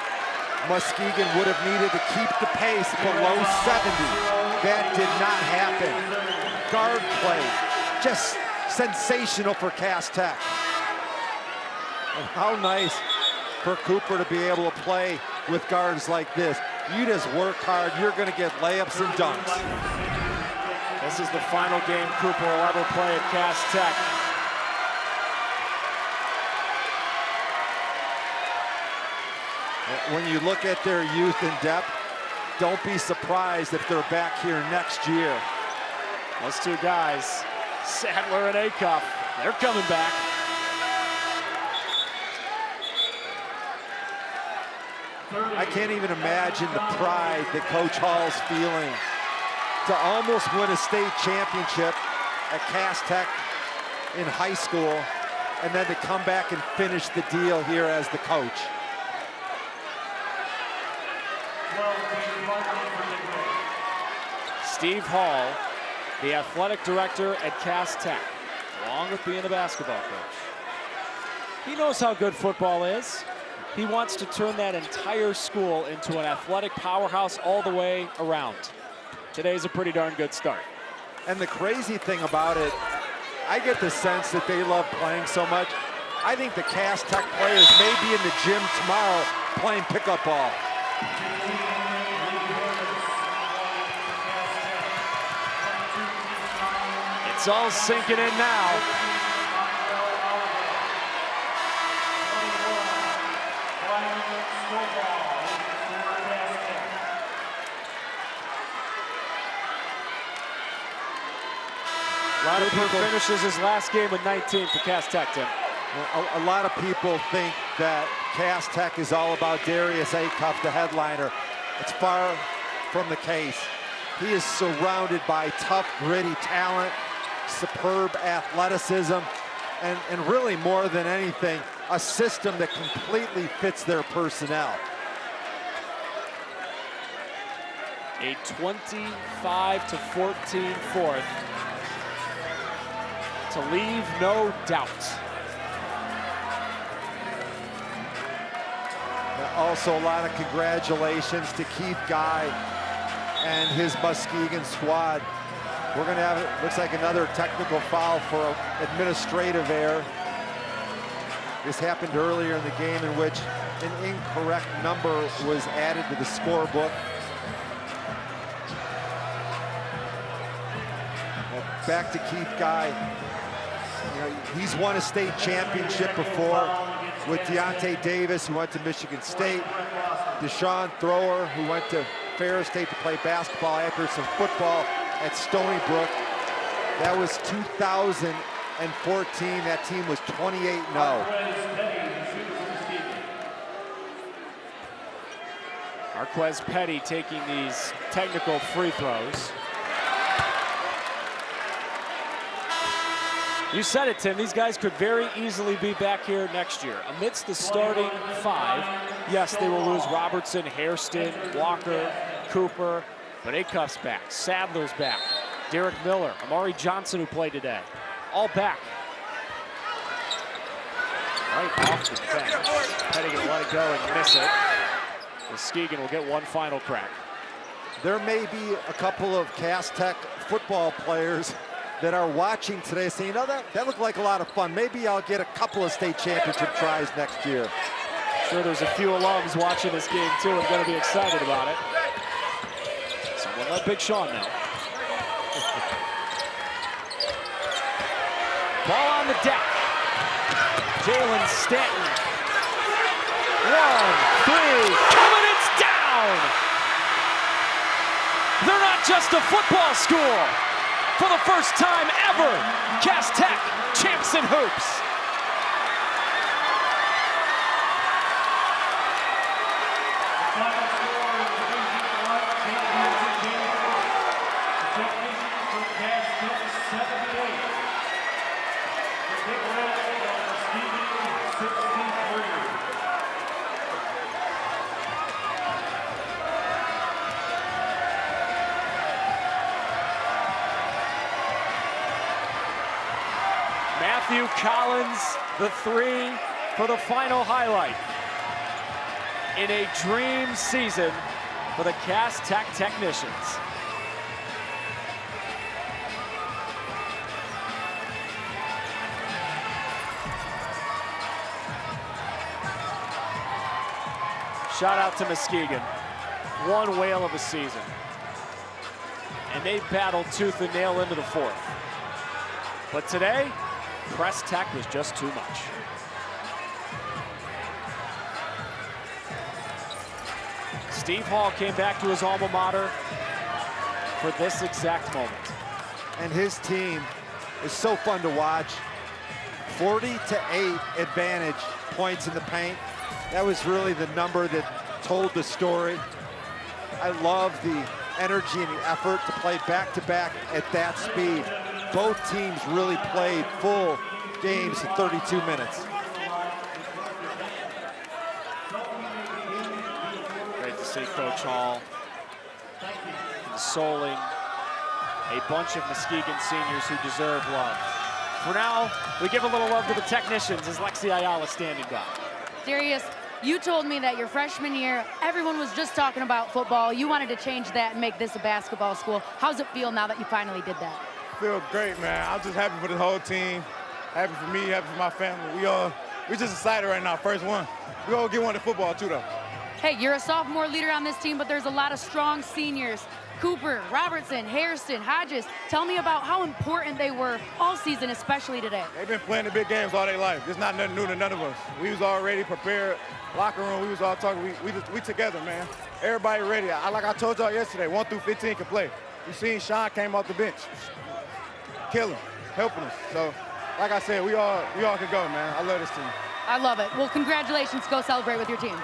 Muskegon would have needed to keep the pace below 70. That did not happen. Guard play, just sensational for Cass Tech. And how nice for Cooper to be able to play with guards like this. You just work hard, you're gonna get layups and dunks. This is the final game Cooper will ever play at Cass Tech. When you look at their youth in depth, don't be surprised if they're back here next year. Those two guys, Sadler and Acuff, they're coming back. I can't even imagine the pride that Coach Hall's feeling to almost win a state championship at Cass Tech in high school and then to come back and finish the deal here as the coach. Steve Hall, the athletic director at Cass Tech, along with being the basketball coach. He knows how good football is. He wants to turn that entire school into an athletic powerhouse all the way around. Today's a pretty darn good start. And the crazy thing about it, I get the sense that they love playing so much. I think the Cass Tech players may be in the gym tomorrow playing pickup ball. It's all sinking in now. A lot of people finishes his last game with 19 for Cass Tech, Tim. A lot of people think that Cass Tech is all about Darius Acuff, the headliner. It's far from the case. He is surrounded by tough, gritty talent, superb athleticism, and really more than anything, a system that completely fits their personnel. A 25-14 fourth to leave no doubt. Also a lot of congratulations to Keith Guy and his Muskegon squad. We're gonna have, it looks like another technical foul for administrative error. This happened earlier in the game in which an incorrect number was added to the scorebook. Back to Keith Guy. You know, he's won a state championship before with Deontay Davis, who went to Michigan State. Deshaun Thrower, who went to Ferris State to play basketball after some football at Stony Brook. That was 2014. That team was 28-0. Marquez Petty taking these technical free throws. You said it, Tim. These guys could very easily be back here next year. Amidst the starting five, yes, they will lose Robertson, Hairston, Walker, Cooper, but Acuff's back, Sadler's back, Derek Miller, Amari Johnson, who played today, all back. Right off the bench. Petty can let it go and miss it. Muskegon will get one final crack. There may be a couple of Cass Tech football players that are watching today saying, you know, that looked like a lot of fun. Maybe I'll get a couple of state championship tries next year. Sure, there's a few alums watching this game too and going to be excited about it. We'll let Big Sean know. Ball on the deck. Jalen Stanton. 1, 3, and it's down! They're not just a football school. For the first time ever, Cass Tech champs in hoops. Matthew Collins, the 3 for the final highlight. In a dream season for the Cass Tech technicians. Shout out to Muskegon. One whale of a season. And they battled tooth and nail into the 4th. But today, Press Tech was just too much. Steve Hall came back to his alma mater for this exact moment. And his team is so fun to watch. 40-8 advantage points in the paint. That was really the number that told the story. I love the energy and the effort to play back-to-back at that speed. Both teams really played full games in 32 minutes. Great to see Coach Hall consoling a bunch of Muskegon seniors who deserve love. For now, we give a little love to the technicians as Lexi Ayala standing by. Darius, you told me that your freshman year, everyone was just talking about football. You wanted to change that and make this a basketball school. How's it feel now that you finally did that? Feel great, man. I'm just happy for the whole team. Happy for me, happy for my family. We just excited right now, first one. We're gonna get one to football too, though. Hey, you're a sophomore leader on this team, but there's a lot of strong seniors. Cooper, Robertson, Hairston, Hodges. Tell me about how important they were all season, especially today. They've been playing the big games all their life. It's not nothing new to none of us. We was already prepared. Locker room, we was all talking. We together, man. Everybody ready. Like I told y'all yesterday, 1 through 15 can play. You seen Sean came off the bench, killing, helping us. So, like I said, we all can go, man. I love this team. I love it. Well, congratulations. Go celebrate with your team.